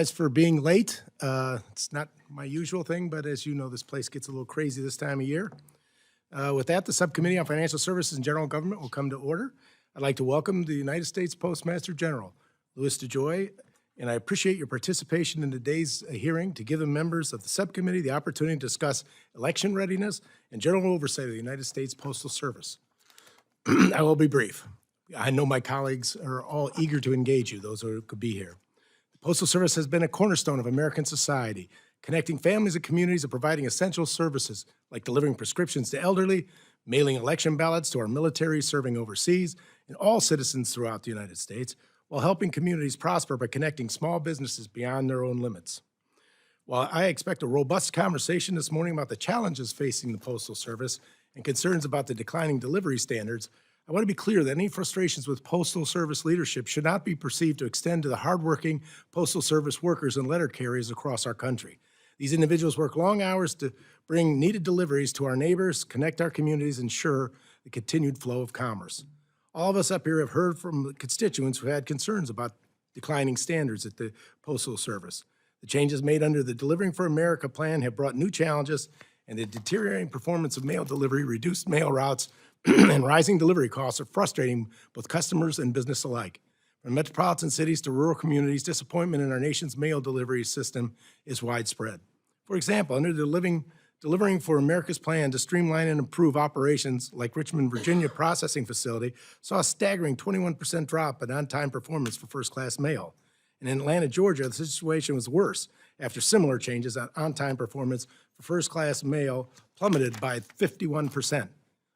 As for being late, it's not my usual thing, but as you know, this place gets a little crazy this time of year. With that, the Subcommittee on Financial Services and General Government will come to order. I'd like to welcome the United States Postmaster General, Louis DeJoy, and I appreciate your participation in today's hearing to give the members of the subcommittee the opportunity to discuss election readiness and general oversight of the United States Postal Service. I will be brief. I know my colleagues are all eager to engage you, those who could be here. The Postal Service has been a cornerstone of American society, connecting families and communities and providing essential services like delivering prescriptions to elderly, mailing election ballots to our military serving overseas, and all citizens throughout the United States, while helping communities prosper by connecting small businesses beyond their own limits. While I expect a robust conversation this morning about the challenges facing the Postal Service and concerns about the declining delivery standards, I want to be clear that any frustrations with Postal Service leadership should not be perceived to extend to the hardworking Postal Service workers and letter carriers across our country. These individuals work long hours to bring needed deliveries to our neighbors, connect our communities, and ensure the continued flow of commerce. All of us up here have heard from constituents who had concerns about declining standards at the Postal Service. The changes made under the Delivering for America plan have brought new challenges, and the deteriorating performance of mail delivery, reduced mail routes, and rising delivery costs are frustrating both customers and business alike. From metropolitan cities to rural communities, disappointment in our nation's mail delivery system is widespread. For example, under the Delivering for America's plan to streamline and improve operations like Richmond, Virginia processing facility saw a staggering 21% drop in on-time performance for first-class mail. And in Atlanta, Georgia, the situation was worse after similar changes on-time performance for first-class mail plummeted by 51%.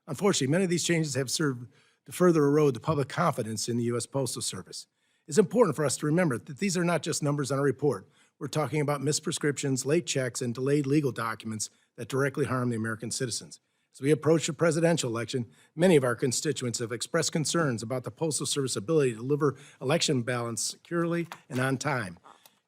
Unfortunately, many of these changes have served to further erode the public confidence in the U.S. Postal Service. It's important for us to remember that these are not just numbers on a report. We're talking about misprescriptions, late checks, and delayed legal documents that directly harm the American citizens. As we approach the presidential election, many of our constituents have expressed concerns about the Postal Service ability to deliver election ballots securely and on time.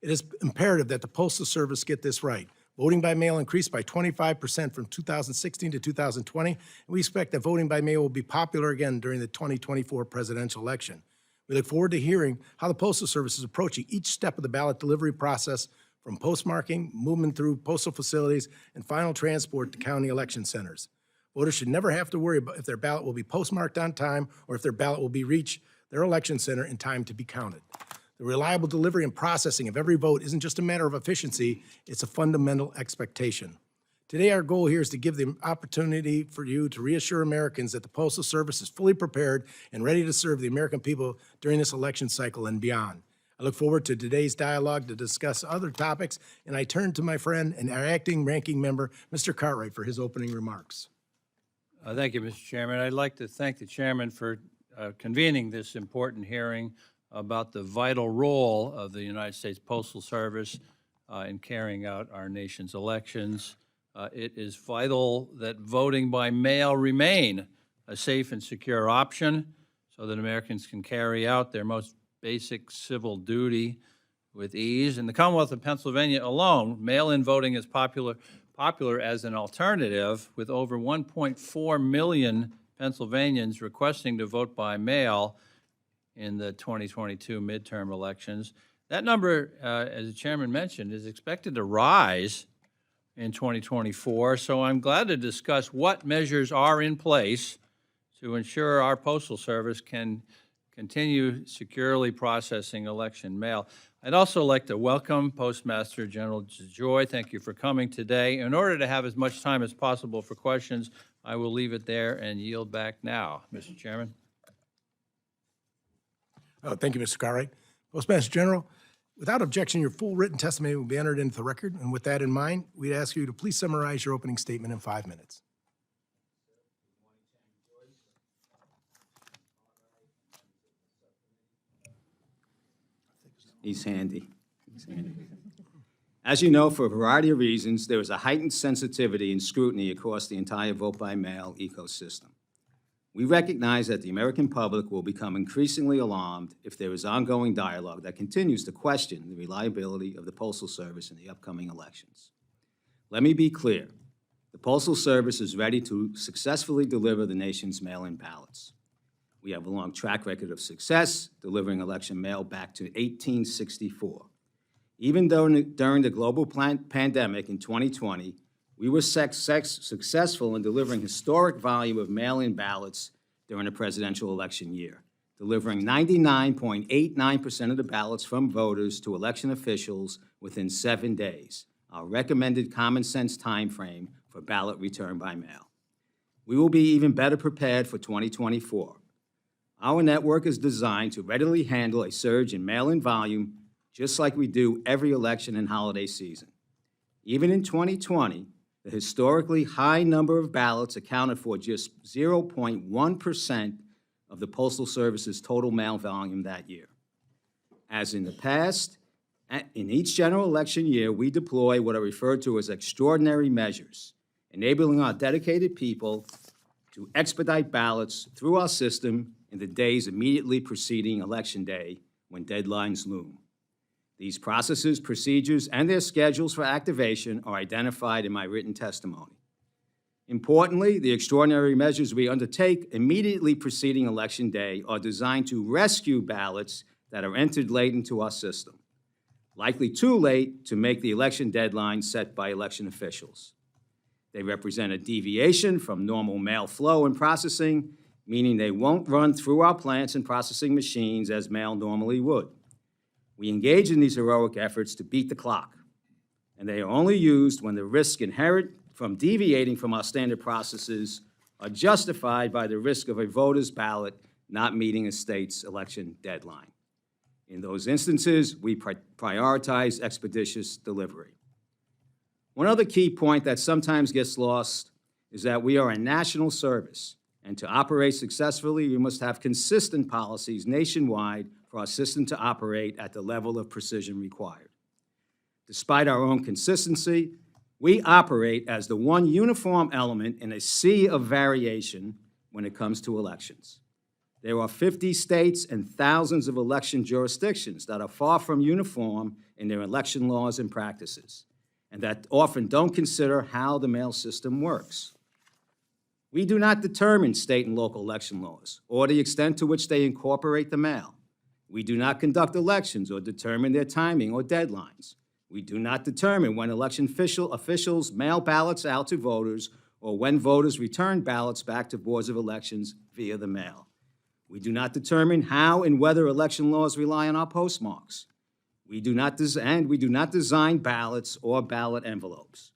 It is imperative that the Postal Service get this right. Voting by mail increased by 25% from 2016 to 2020, and we expect that voting by mail will be popular again during the 2024 presidential election. We look forward to hearing how the Postal Service is approaching each step of the ballot delivery process, from postmarking, movement through postal facilities, and final transport to county election centers. Voters should never have to worry about if their ballot will be postmarked on time or if their ballot will reach their election center in time to be counted. The reliable delivery and processing of every vote isn't just a matter of efficiency, it's a fundamental expectation. Today, our goal here is to give the opportunity for you to reassure Americans that the Postal Service is fully prepared and ready to serve the American people during this election cycle and beyond. I look forward to today's dialogue to discuss other topics, and I turn to my friend and our acting ranking member, Mr. Cartwright, for his opening remarks. Thank you, Mr. Chairman. I'd like to thank the chairman for convening this important hearing about the vital role of the United States Postal Service in carrying out our nation's elections. It is vital that voting by mail remain a safe and secure option so that Americans can carry out their most basic civil duty with ease. In the Commonwealth of Pennsylvania alone, mail-in voting is popular as an alternative, with over 1.4 million Pennsylvanians requesting to vote by mail in the 2022 midterm elections. That number, as the chairman mentioned, is expected to rise in 2024, so I'm glad to discuss what measures are in place to ensure our Postal Service can continue securely processing election mail. I'd also like to welcome Postmaster General DeJoy. Thank you for coming today. In order to have as much time as possible for questions, I will leave it there and yield back now. Mr. Chairman. Thank you, Mr. Cartwright. Postmaster General, without objection, your full written testimony will be entered into the record. And with that in mind, we'd ask you to please summarize your opening statement in 5 minutes. He's handy. As you know, for a variety of reasons, there is a heightened sensitivity and scrutiny across the entire vote-by-mail ecosystem. We recognize that the American public will become increasingly alarmed if there is ongoing dialogue that continues to question the reliability of the Postal Service in the upcoming elections. Let me be clear. The Postal Service is ready to successfully deliver the nation's mail-in ballots. We have a long track record of success, delivering election mail back to 1864. Even though during the global pandemic in 2020, we were successful in delivering historic volume of mail-in ballots during the presidential election year, delivering 99.89% of the ballots from voters to election officials within 7 days, our recommended common sense timeframe for ballot return by mail. We will be even better prepared for 2024. Our network is designed to readily handle a surge in mail-in volume, just like we do every election and holiday season. Even in 2020, the historically high number of ballots accounted for just 0.1% of the Postal Service's total mail volume that year. As in the past, in each general election year, we deploy what are referred to as extraordinary measures, enabling our dedicated people to expedite ballots through our system in the days immediately preceding Election Day when deadlines loom. These processes, procedures, and their schedules for activation are identified in my written testimony. Importantly, the extraordinary measures we undertake immediately preceding Election Day are designed to rescue ballots that are entered late into our system, likely too late to make the election deadline set by election officials. They represent a deviation from normal mail flow and processing, meaning they won't run through our plants and processing machines as mail normally would. We engage in these heroic efforts to beat the clock, and they are only used when the risks inherent from deviating from our standard processes are justified by the risk of a voter's ballot not meeting a state's election deadline. In those instances, we prioritize expeditious delivery. One other key point that sometimes gets lost is that we are a national service, and to operate successfully, we must have consistent policies nationwide for our system to operate at the level of precision required. Despite our own consistency, we operate as the one uniform element in a sea of variation when it comes to elections. There are 50 states and thousands of election jurisdictions that are far from uniform in their election laws and practices, and that often don't consider how the mail system works. We do not determine state and local election laws or the extent to which they incorporate the mail. We do not conduct elections or determine their timing or deadlines. We do not determine when election officials mail ballots out to voters or when voters return ballots back to boards of elections via the mail. We do not determine how and whether election laws rely on our postmarks. We do not design ballots or ballot envelopes.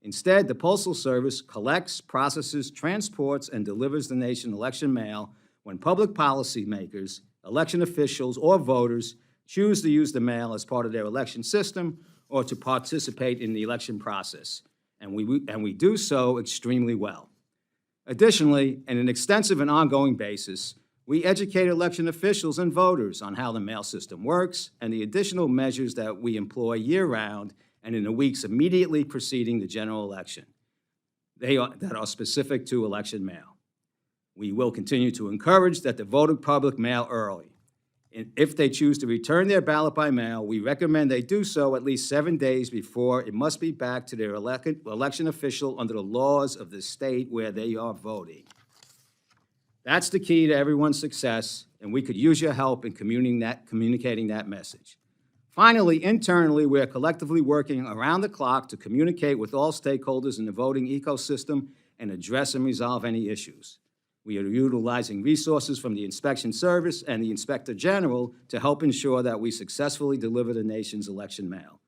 Instead, the Postal Service collects, processes, transports, and delivers the nation election mail when public policymakers, election officials, or voters choose to use the mail as part of their election system or to participate in the election process, and we do so extremely well. Additionally, on an extensive and ongoing basis, we educate election officials and voters on how the mail system works and the additional measures that we employ year-round and in the weeks immediately preceding the general election that are specific to election mail. We will continue to encourage that the voting public mail early. And if they choose to return their ballot by mail, we recommend they do so at least 7 days before it must be back to their election official under the laws of the state where they are voting. That's the key to everyone's success, and we could use your help in communicating that message. Finally, internally, we are collectively working around the clock to communicate with all stakeholders in the voting ecosystem and address and resolve any issues. We are utilizing resources from the Inspection Service and the Inspector General to help ensure that we successfully deliver the nation's election mail.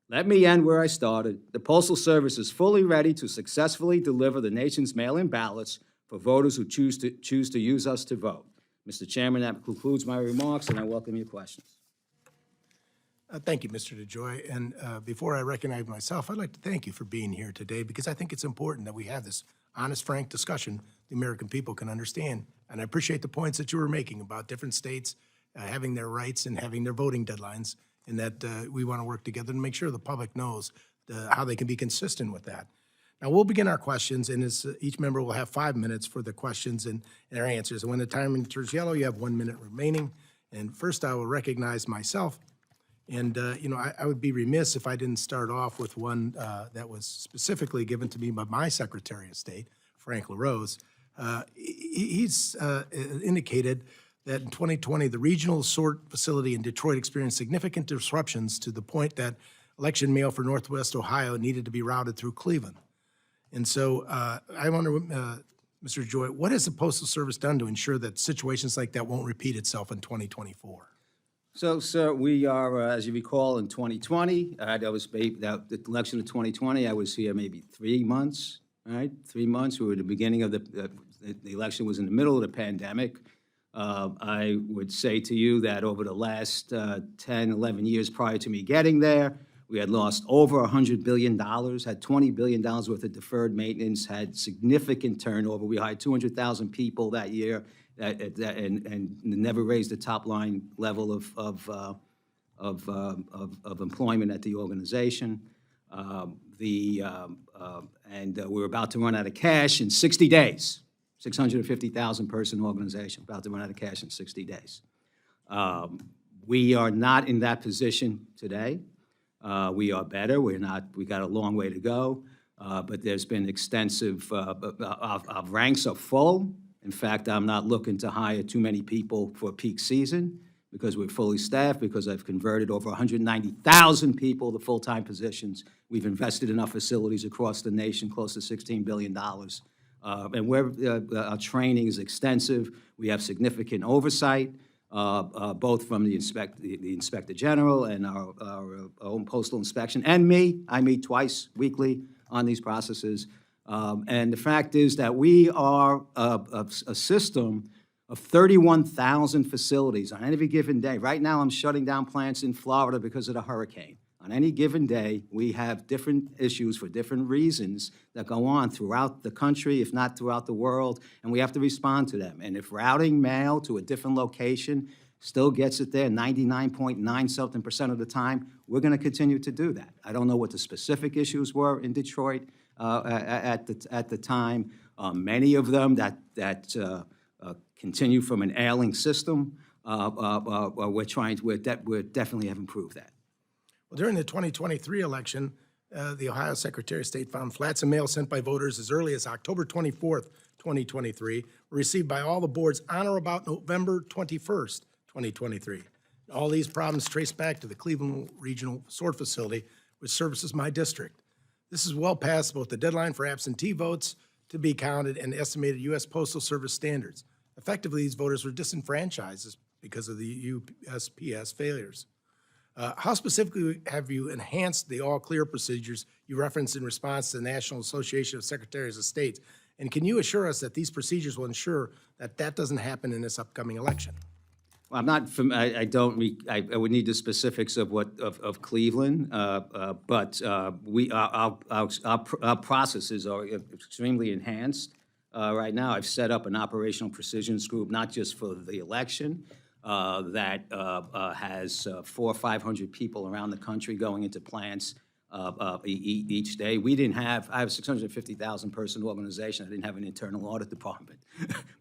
Let me end where I started. The Postal Service is fully ready to successfully deliver the nation's mail-in ballots for voters who choose to use us to vote. Mr. Chairman, that concludes my remarks, and I welcome your questions. Thank you, Mr. DeJoy. And before I recognize myself, I'd like to thank you for being here today because I think it's important that we have this honest, frank discussion the American people can understand. And I appreciate the points that you were making about different states having their rights and having their voting deadlines, and that we want to work together to make sure the public knows how they can be consistent with that. Now, we'll begin our questions, and each member will have 5 minutes for the questions and their answers. And when the time turns yellow, you have 1 minute remaining. And first, I will recognize myself. And, I would be remiss if I didn't start off with one that was specifically given to me by my Secretary of State, Frank LaRose. He's indicated that in 2020, the regional sort facility in Detroit experienced significant disruptions to the point that election mail for Northwest Ohio needed to be routed through Cleveland. And so I wonder, Mr. DeJoy, what has the Postal Service done to ensure that situations like that won't repeat itself in 2024? So, sir, we are, as you recall, in 2020, the election of 2020, I was here maybe 3 months, right? 3 months. We were at the beginning of the election was in the middle of the pandemic. I would say to you that over the last 10, 11 years prior to me getting there, we had lost over $100 billion, had $20 billion worth of deferred maintenance, had significant turnover. We hired 200,000 people that year and never raised the top line level of employment at the organization. We were about to run out of cash in 60 days. 650,000 person organization, about to run out of cash in 60 days. We are not in that position today. We are better. We got a long way to go, but there's been extensive, our ranks are full. In fact, I'm not looking to hire too many people for peak season because we're fully staffed, because I've converted over 190,000 people to full-time positions. We've invested in our facilities across the nation, close to $16 billion. And our training is extensive. We have significant oversight, both from the Inspector General and our own postal inspection, and me. I meet twice weekly on these processes. And the fact is that we are a system of 31,000 facilities on any given day. Right now, I'm shutting down plants in Florida because of the hurricane. On any given day, we have different issues for different reasons that go on throughout the country, if not throughout the world, and we have to respond to them. And if routing mail to a different location still gets it there 99.9% of the time, we're going to continue to do that. I don't know what the specific issues were in Detroit at the time. Many of them that continue from an ailing system. We definitely have improved that. Well, during the 2023 election, the Ohio Secretary of State found flats of mail sent by voters as early as October 24th, 2023, were received by all the boards on or about November 21st, 2023. All these problems trace back to the Cleveland Regional Sort Facility, which services my district. This is well past both the deadline for absentee votes to be counted and estimated U.S. Postal Service standards. Effectively, these voters were disenfranchised because of the USPS failures. How specifically have you enhanced the all-clear procedures you referenced in response to the National Association of Secretaries of State? And can you assure us that these procedures will ensure that that doesn't happen in this upcoming election? Well, I'm not. I would need the specifics of Cleveland, but our processes are extremely enhanced right now. I've set up an operational precisions group, not just for the election. That has 400 or 500 people around the country going into plants each day. I have a 650,000 person organization. I didn't have an internal audit department,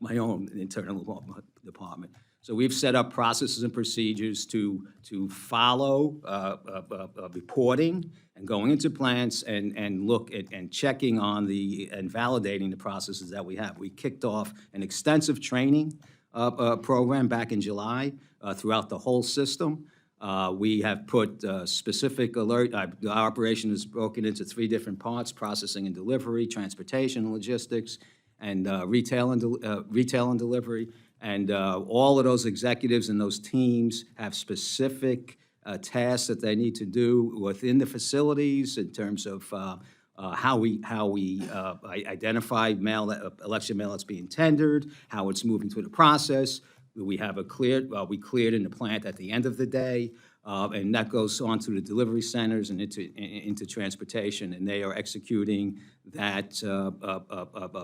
my own internal department. So we've set up processes and procedures to follow reporting and going into plants and look at and checking on and validating the processes that we have. We kicked off an extensive training program back in July throughout the whole system. We have put specific alert. Our operation is broken into 3 different parts: processing and delivery, transportation and logistics, and retail and delivery. And all of those executives and those teams have specific tasks that they need to do within the facilities in terms of how we identify election mail that's being tendered, how it's moving through the process. We have we cleared in the plant at the end of the day, and that goes on to the delivery centers and into transportation, and they are executing that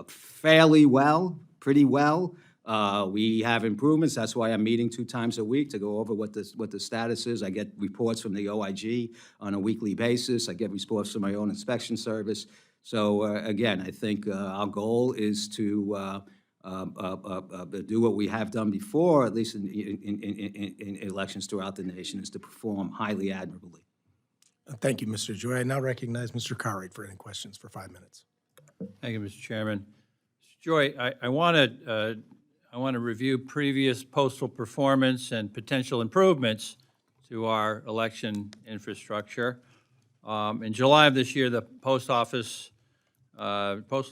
fairly well, pretty well. We have improvements. That's why I'm meeting 2 times a week to go over what the status is. I get reports from the OIG on a weekly basis. I get reports from my own inspection service. So again, I think our goal is to do what we have done before, at least in elections throughout the nation, is to perform highly admirably. Thank you, Mr. DeJoy. I now recognize Mr. Cartwright for any questions for 5 minutes. Thank you, Mr. Chairman. Mr. DeJoy, I want to I want to review previous postal performance and potential improvements to our election infrastructure. In July of this year, the Postal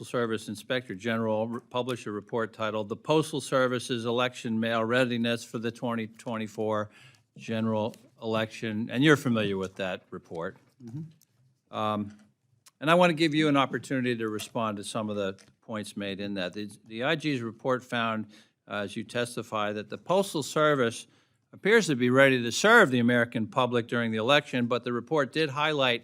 Service Inspector General published a report titled "The Postal Service's Election Mail Readiness for the 2024 General Election," and you're familiar with that report. And I want to give you an opportunity to respond to some of the points made in that. The IG's report found, as you testify, that the Postal Service appears to be ready to serve the American public during the election, but the report did highlight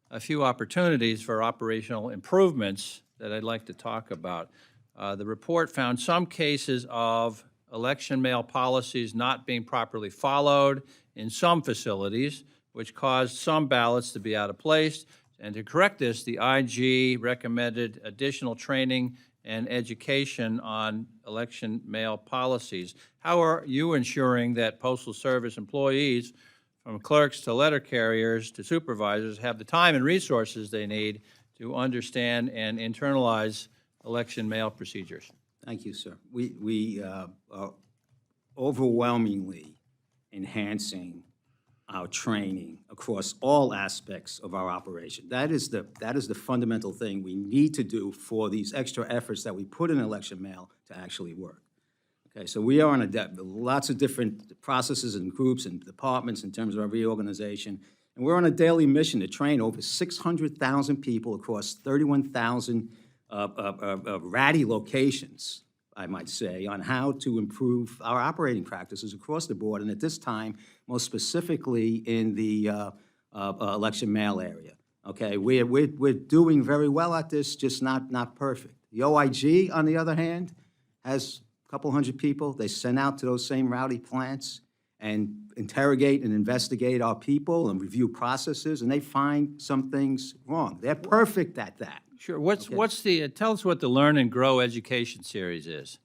a few opportunities for operational improvements that I'd like to talk about. The report found some cases of election mail policies not being properly followed in some facilities, which caused some ballots to be out of place. And to correct this, the IG recommended additional training and education on election mail policies. How are you ensuring that Postal Service employees, from clerks to letter carriers to supervisors, have the time and resources they need to understand and internalize election mail procedures? Thank you, sir. We are overwhelmingly enhancing our training across all aspects of our operation. That is the fundamental thing we need to do for these extra efforts that we put in election mail to actually work. Okay, so we are on lots of different processes and groups and departments in terms of our reorganization, and we're on a daily mission to train over 600,000 people across 31,000 ratty locations, I might say, on how to improve our operating practices across the board, and at this time, most specifically in the election mail area. Okay, we're doing very well at this, just not perfect. The OIG, on the other hand, has a couple hundred people. They send out to those same rowdy plants and interrogate and investigate our people and review processes, and they find some things wrong. They're perfect at that. Sure. Tell us what the Learn and Grow education series is.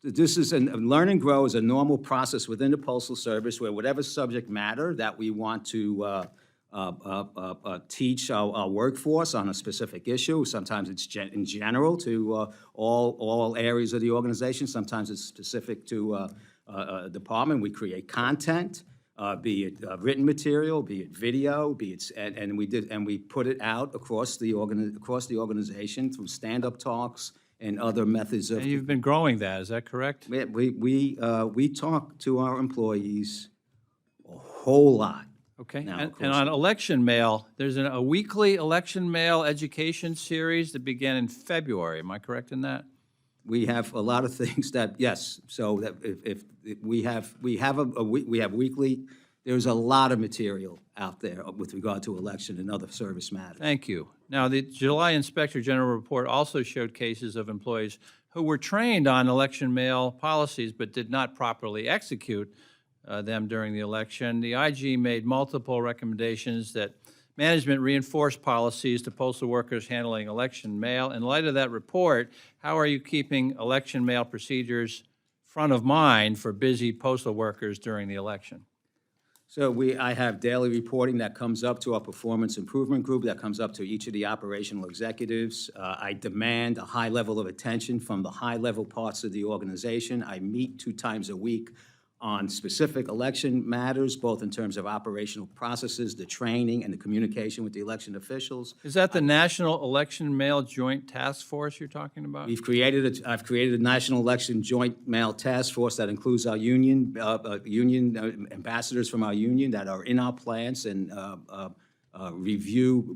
This is Learn and Grow is a normal process within the Postal Service where whatever subject matter that we want to teach our workforce on a specific issue, sometimes it's in general to all areas of the organization, sometimes it's specific to a department. We create content, be it written material, be it video, be it, and we put it out across the organization through stand-up talks and other methods of. And you've been growing that, is that correct? We talk to our employees a whole lot. Okay, Now, and on election mail, there's a weekly election mail education series that began in February. Am I correct in that? We have a lot of things that, yes, so that if we have weekly, there's a lot of material out there with regard to election and other service matters. Thank you. Now, the July Inspector General report also showed cases of employees who were trained on election mail policies but did not properly execute them during the election. The IG made multiple recommendations that management reinforce policies to postal workers handling election mail. In light of that report, how are you keeping election mail procedures front of mind for busy postal workers during the election? So I have daily reporting that comes up to our performance improvement group, that comes up to each of the operational executives. I demand a high level of attention from the high-level parts of the organization. I meet 2 times a week on specific election matters, both in terms of operational processes, the training, and the communication with the election officials. Is that the National Election Mail Joint Task Force you're talking about? I've created a National Election Joint Mail Task Force that includes our union ambassadors from our union that are in our plants and review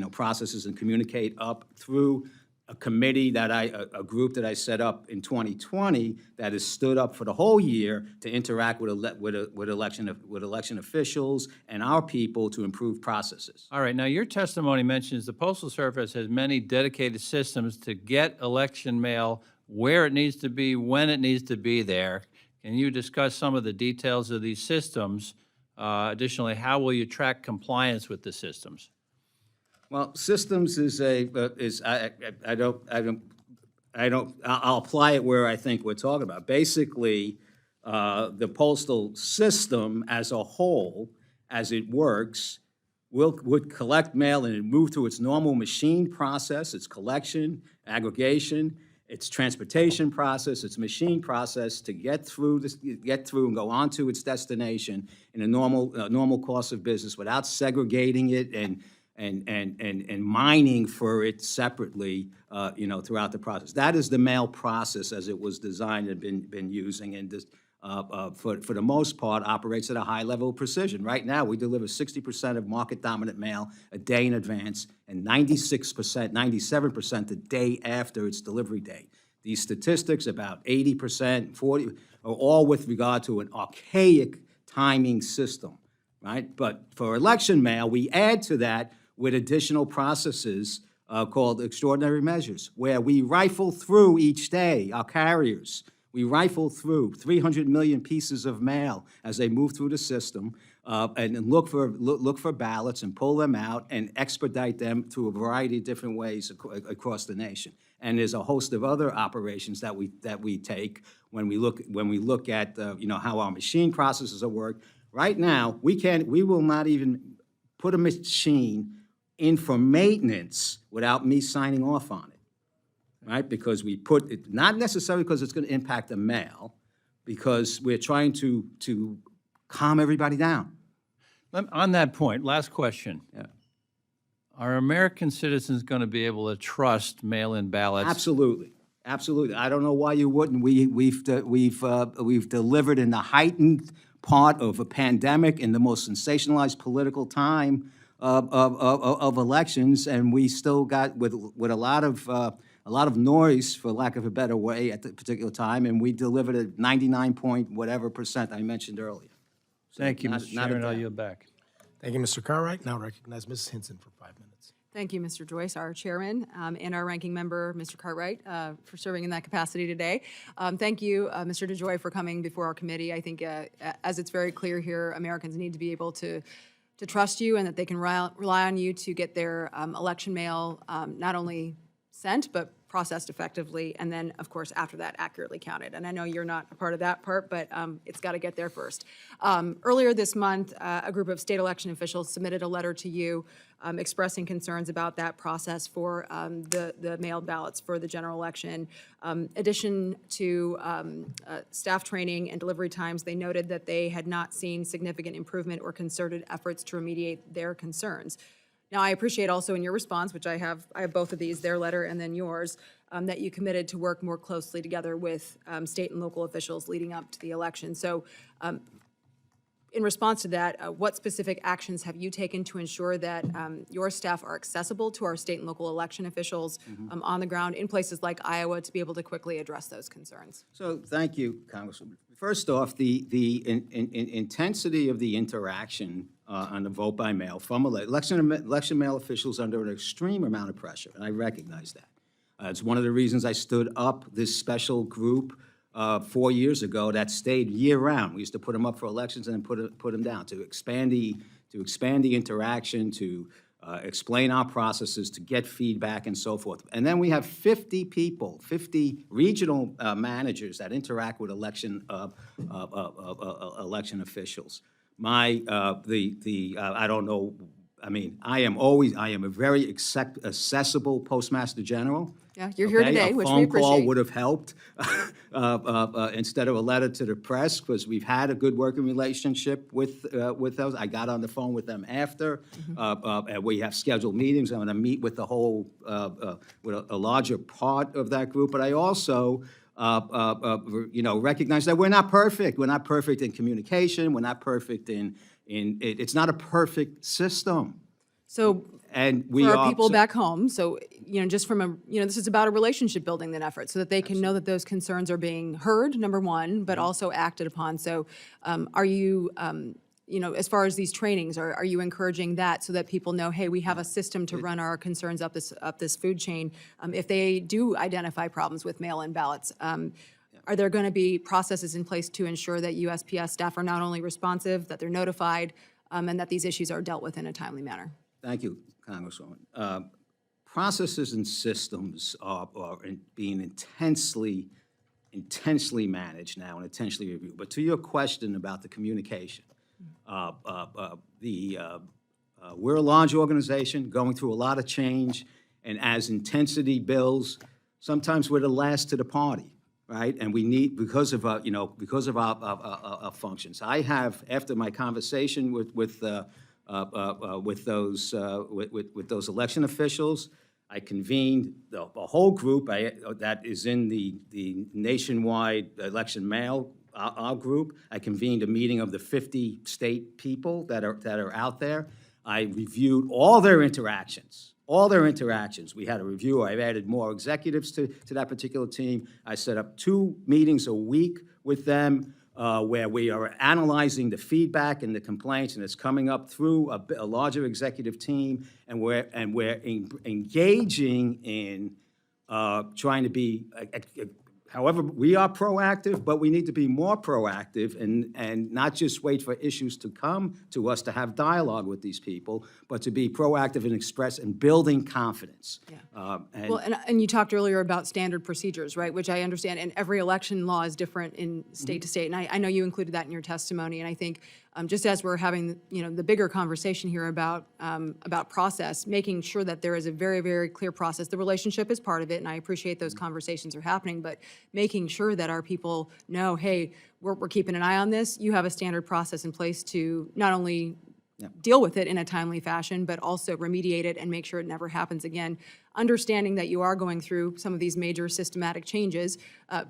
processes and communicate up through a committee a group that I set up in 2020 that has stood up for the whole year to interact with election officials and our people to improve processes. All right, now your testimony mentions the Postal Service has many dedicated systems to get election mail where it needs to be, when it needs to be there. Can you discuss some of the details of these systems? Additionally, how will you track compliance with the systems? Well, systems I'll apply it where I think we're talking about. Basically, the postal system as a whole, as it works, would collect mail and it move through its normal machine process, its collection, aggregation. its transportation process, its machine process to get through and go on to its destination in a normal course of business without segregating it and mining for it separately, throughout the process. That is the mail process as it was designed and been using, and this, for the most part, operates at a high level of precision. Right now, we deliver 60% of market-dominant mail a day in advance, and 96%, 97% the day after its delivery date. These statistics, about 80%, 40%, are all with regard to an archaic timing system, right? But for election mail, we add to that with additional processes called extraordinary measures, where we rifle through each day, our carriers. We rifle through 300 million pieces of mail as they move through the system, and look for ballots and pull them out and expedite them through a variety of different ways across the nation. And there's a host of other operations that we take when we look at how our machine processes are worked. Right now, we will not even put a machine in for maintenance without me signing off on it. Right, because we put it, not necessarily because it's going to impact the mail, because we're trying to calm everybody down. On that point, last question. Yeah. Are American citizens going to be able to trust mail-in ballots? Absolutely, absolutely. I don't know why you wouldn't. We've delivered in the heightened part of a pandemic in the most sensationalized political time of elections, and we still got with a lot of noise, for lack of a better way, at the particular time, and we delivered at 99 point whatever % I mentioned earlier. So Thank you, not- Mr. not a Chairman. I'll doubt. yield back. Thank you, Mr. Cartwright. Now recognize Mrs. Hinson for 5 minutes. Thank you, Mr. Joyce, our chairman, and our ranking member, Mr. Cartwright, for serving in that capacity today. Thank you, Mr. DeJoy, for coming before our committee. I think, as it's very clear here, Americans need to be able to trust you and that they can rely on you to get their election mail not only sent, but processed effectively, and then, of course, after that, accurately counted. And I know you're not a part of that part, but it's got to get there first. Earlier this month, a group of state election officials submitted a letter to you expressing concerns about that process for the mailed ballots for the general election. Addition to staff training and delivery times, they noted that they had not seen significant improvement or concerted efforts to remediate their concerns. Now, I appreciate also in your response, which I have both of these, their letter and then yours, that you committed to work more closely together with state and local officials leading up to the election. So in response to that, what specific actions have you taken to ensure that your staff are accessible to our state and local election officials on the ground in places like Iowa to be able to quickly address those concerns? So thank you, Congresswoman. First off, the intensity of the interaction on the vote by mail from election mail officials under an extreme amount of pressure, and I recognize that. It's one of the reasons I stood up this special group 4 years ago that stayed year-round. We used to put them up for elections and then put them down to expand the interaction, to explain our processes, to get feedback, and so forth. And then we have 50 people, 50 regional managers that interact with election officials. I don't know. I mean, I am a very accessible Postmaster General. Yeah, you're here today, which we A phone call appreciate. would have helped instead of a letter to the press, because we've had a good working relationship with those. I got on the phone with them after, and we have scheduled meetings. I'm going to meet with the whole, with a larger part of that group. But I also, recognize that we're not perfect. We're not perfect in communication. We're not perfect it's not a perfect system. So And we for are our people back home, so, just from this is about a relationship building then effort so that they can know that those concerns are being heard, number one, but also acted upon. So are you, as far as these trainings, are you encouraging that so that people know, hey, we have a system to run our concerns up this food chain if they do identify problems with mail-in ballots? Are there going to be processes in place to ensure that USPS staff are not only responsive, that they're notified, and that these issues are dealt with in a timely manner? Thank you, Congresswoman. Processes and systems are being intensely managed now and intensely reviewed. But to your question about the communication, we're a large organization going through a lot of change, and as intensity builds, Sometimes we're the last to the party, right? And we need, because of our, our functions. I have, after my conversation with those election officials, I convened a whole group that is in the nationwide election mail, our group. I convened a meeting of the 50 state people that are out there. I reviewed all their interactions. We had a review. I've added more executives to that particular team. I set up 2 meetings a week with them where we are analyzing the feedback and the complaints, and it's coming up through a larger executive team, and we're engaging in trying to be, however, we are proactive, but we need to be more proactive and not just wait for issues to come to us to have dialogue with these people, but to be proactive and express and building confidence. Yeah. Well, and you talked earlier about standard procedures, right, which I understand, and every election law is different in state to state, and I know you included that in your testimony, and I think just as we're having, the bigger conversation here about process, making sure that there is a very, very clear process. The relationship is part of it, and I appreciate those conversations are happening, but making sure that our people know, hey, we're keeping an eye on this. You have a standard process in place to not only deal with it in a timely fashion, but also remediate it and make sure it never happens again. Understanding that you are going through some of these major systematic changes,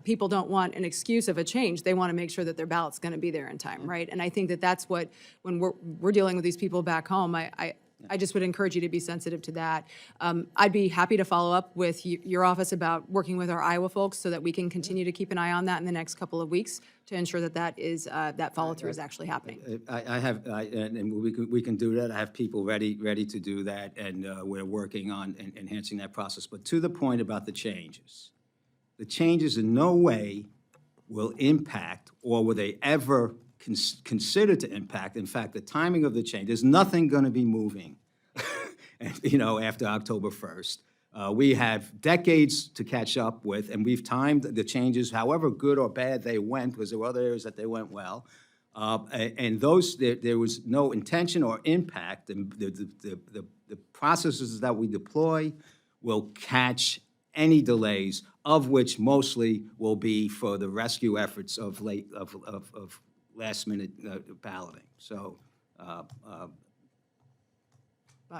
people don't want an excuse of a change. They want to make sure that their ballot's going to be there in time, right? And I think that that's what, when we're dealing with these people back home, I just would encourage you to be sensitive to that. I'd be happy to follow up with your office about working with our Iowa folks so that we can continue to keep an eye on that in the next couple of weeks to ensure that that follow-through is actually happening. And we can do that. I have people ready to do that, and we're working on enhancing that process. But to the point about the changes in no way will impact, or will they ever considered to impact. In fact, the timing of the change, there's nothing going to be moving, after October 1st. We have decades to catch up with, and we've timed the changes, however good or bad they went, because there were other areas that they went well. And those, there was no intention or impact. And the processes that we deploy will catch any delays, of which mostly will be for the rescue efforts of last-minute balloting. So, I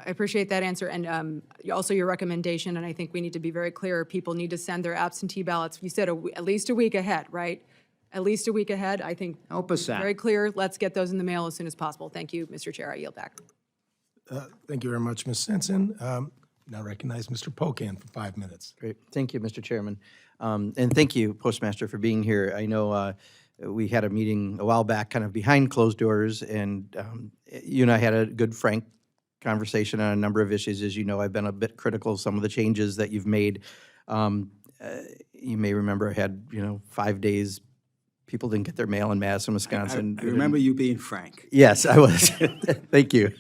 appreciate that answer, and also your recommendation, and I think we need to be very clear, people need to send their absentee ballots, you said at least a week ahead, right? At least a week ahead, I think. Help us out. Very clear, let's get those in the mail as soon as possible. Thank you, Mr. Chair, I yield back. Thank you very much, Ms. Simpson. Now recognize Mr. Pocan for 5 minutes. Great. Thank you, Mr. Chairman. And thank you, Postmaster, for being here. I know we had a meeting a while back kind of behind closed doors, and you and I had a good, frank conversation on a number of issues. As you know, I've been a bit critical of some of the changes that you've made. You may remember I had, 5 days, people didn't get their mail in Madison, Wisconsin. I remember you being frank. Yes, I was. Thank you.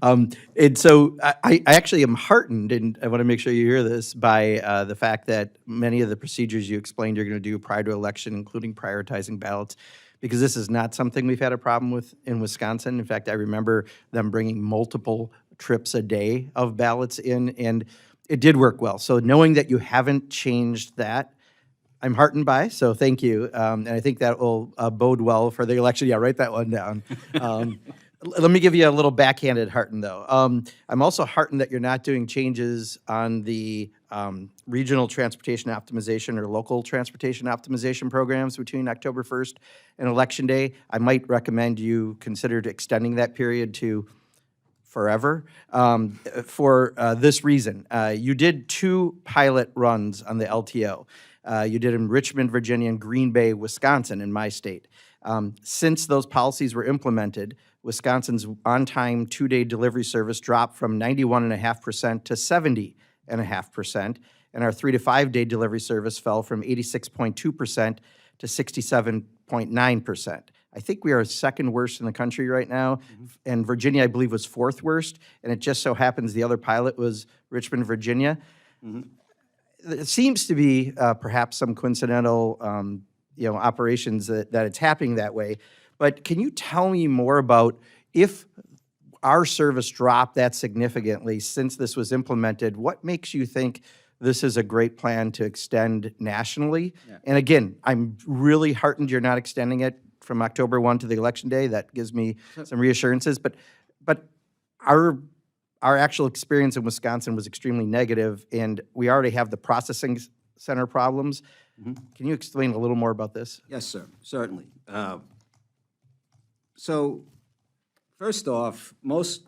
And so I actually am heartened, and I want to make sure you hear this, by the fact that many of the procedures you explained you're going to do prior to election, including prioritizing ballots, because this is not something we've had a problem with in Wisconsin. In fact, I remember them bringing multiple trips a day of ballots in, and it did work well. So knowing that you haven't changed that, I'm heartened by, so thank you. And I think that will bode well for the election. Yeah, write that one down. Let me give you a little backhanded hearten, though. I'm also heartened that you're not doing changes on the regional transportation optimization or local transportation optimization programs between October 1st and Election Day. I might recommend you consider extending that period to forever for this reason. You did 2 pilot runs on the LTO. You did in Richmond, Virginia, and Green Bay, Wisconsin, in my state. Since those policies were implemented, Wisconsin's on-time 2-day delivery service dropped from 91.5% to 70.5%, and our 3 to 5 day delivery service fell from 86.2% to 67.9%. I think we are second worst in the country right now, and Virginia, I believe, was 4th worst, and it just so happens the other pilot was Richmond, Virginia. It seems to be perhaps some coincidental, operations that it's happening that way. But can you tell me more about if our service dropped that significantly since this was implemented? What makes you think this is a great plan to extend nationally. And again, I'm really heartened you're not extending it from October 1 to the election day. That gives me some reassurances. But our actual experience in Wisconsin was extremely negative, and we already have the processing center problems. Can you explain a little more about this? Yes, sir, certainly. So, first off, most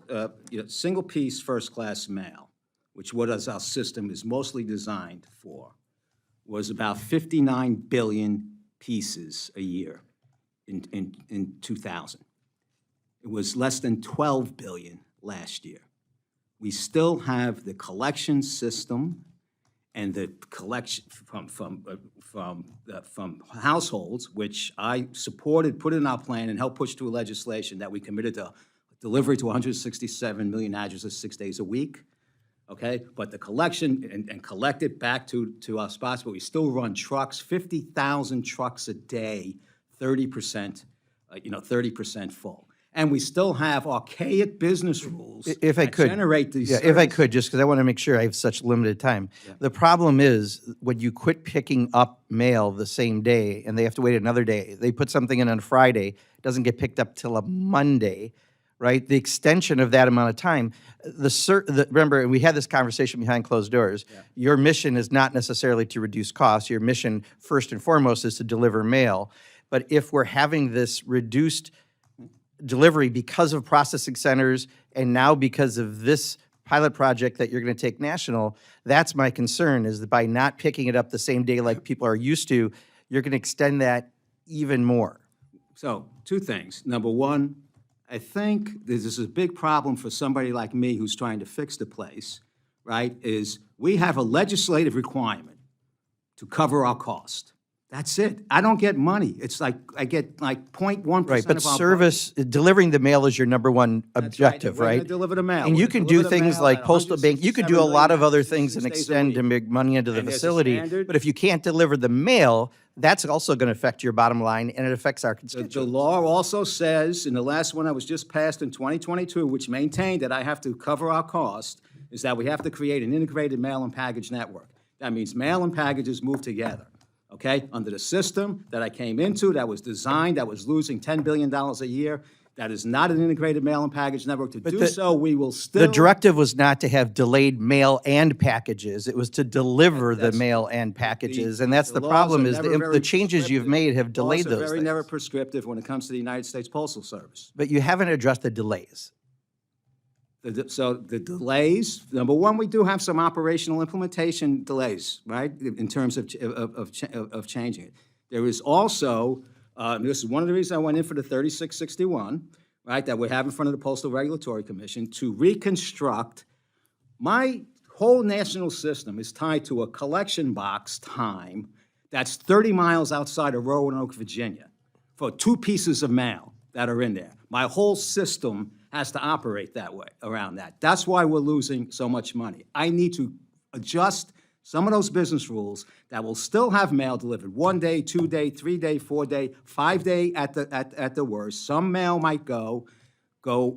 single-piece first-class mail, which what is our system is mostly designed for, was about 59 billion pieces a year in 2000. It was less than 12 billion last year. We still have the collection system and the collection from households, which I supported, put in our plan, and helped push through legislation that we committed to delivery to 167 million addresses 6 days a week. Okay, but the collection and collect it back to our spots, but we still run trucks, 50,000 trucks a day, 30%, 30% full. And we still have archaic business rules If I that could, generate these. yeah, if I services. could, just because I want to make sure I have such limited time. The problem is when you quit picking up mail the same day and they have to wait another day, they put something in on Friday, it doesn't get picked up till a Monday, right? The extension of that amount of time, remember, we had this conversation behind closed doors. Your mission is not necessarily to reduce costs. Your mission, first and foremost, is to deliver mail. But if we're having this reduced delivery because of processing centers and now because of this pilot project that you're going to take national, that's my concern, is that by not picking it up the same day like people are used to, you're going to extend that even more. So, two things. Number one, I think this is a big problem for somebody like me who's trying to fix the place, right, is we have a legislative requirement to cover our cost. That's it. I don't get money. It's like, I get like 0.1% Right, but of our service, delivering the mail is your number one objective, We're gonna right? deliver the mail. And We're you gonna can deliver do the things mail like at postal bank, you could do a lot of other things and 167 extend to million make money into the And there's a facility. standard. But if you can't deliver the mail, that's also going to affect your bottom line, and it affects our The constituents. law also says, in the last one that was just passed in 2022, which maintained that I have to cover our cost, is that we have to create an integrated mail and package network. That means mail and packages move together, okay? Under the system that I came into, that was designed, that was losing $10 billion a year, that is not an integrated mail and package network. To do so, we will still. The directive was not to have delayed mail and packages. It was to deliver the That's- mail and packages, and that's the laws problem, are is never the very changes you've prescriptive. made have delayed Laws are those very never things. prescriptive when it comes to the United States Postal Service. But you haven't addressed the delays. So the delays, number one, we do have some operational implementation delays, right, in terms of changing it. There is also, this is one of the reasons I went in for the 3661, right, that we have in front of the Postal Regulatory Commission, to reconstruct. My whole national system is tied to a collection box time that's 30 miles outside of Roanoke, Virginia, for 2 pieces of mail that are in there. My whole system has to operate that way, around that. That's why we're losing so much money. I need to adjust some of those business rules that will still have mail delivered 1 day, 2 day, 3 day, 4 day, 5 day at the worst. Some mail might go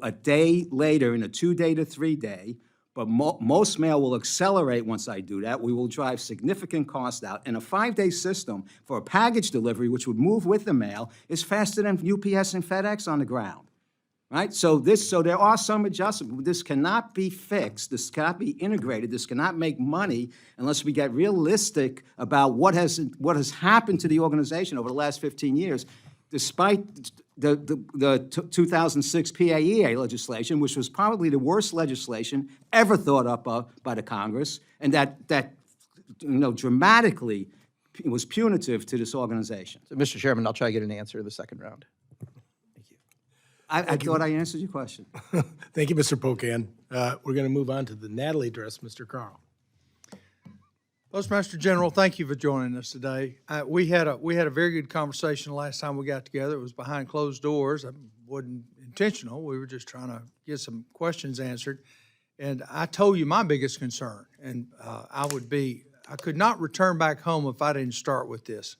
a day later in a 2 day to 3 day, but most mail will accelerate once I do that. We will drive significant cost out. And a 5-day system for a package delivery, which would move with the mail, is faster than UPS and FedEx on the ground. Right? So there are some adjustments. This cannot be fixed. This cannot be integrated. This cannot make money unless we get realistic about what has happened to the organization over the last 15 years, despite the 2006 PAEA legislation, which was probably the worst legislation ever thought up by the Congress, and that dramatically was punitive to this organization. So, Mr. Chairman, I'll try to get an answer in the second round. I thought I answered your question. Thank you, Mr. Pocan. We're going to move on to the Natalie address, Mr. Carl. Postmaster General, thank you for joining us today. We had a very good conversation the last time we got together. It was behind closed doors. It wasn't intentional. We were just trying to get some questions answered. And I told you my biggest concern, and I could not return back home if I didn't start with this.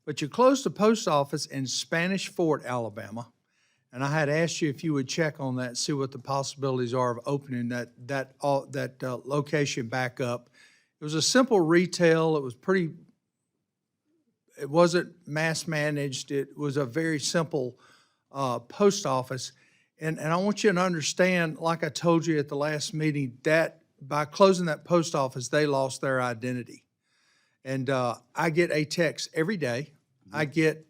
But you closed the post office in Spanish Fort, Alabama. And I had asked you if you would check on that, see what the possibilities are of opening that location back up. It was a simple retail. It was pretty, it wasn't mass managed. It was a very simple post office. And I want you to understand, like I told you at the last meeting, that by closing that post office, they lost their identity. And I get a text every day. I get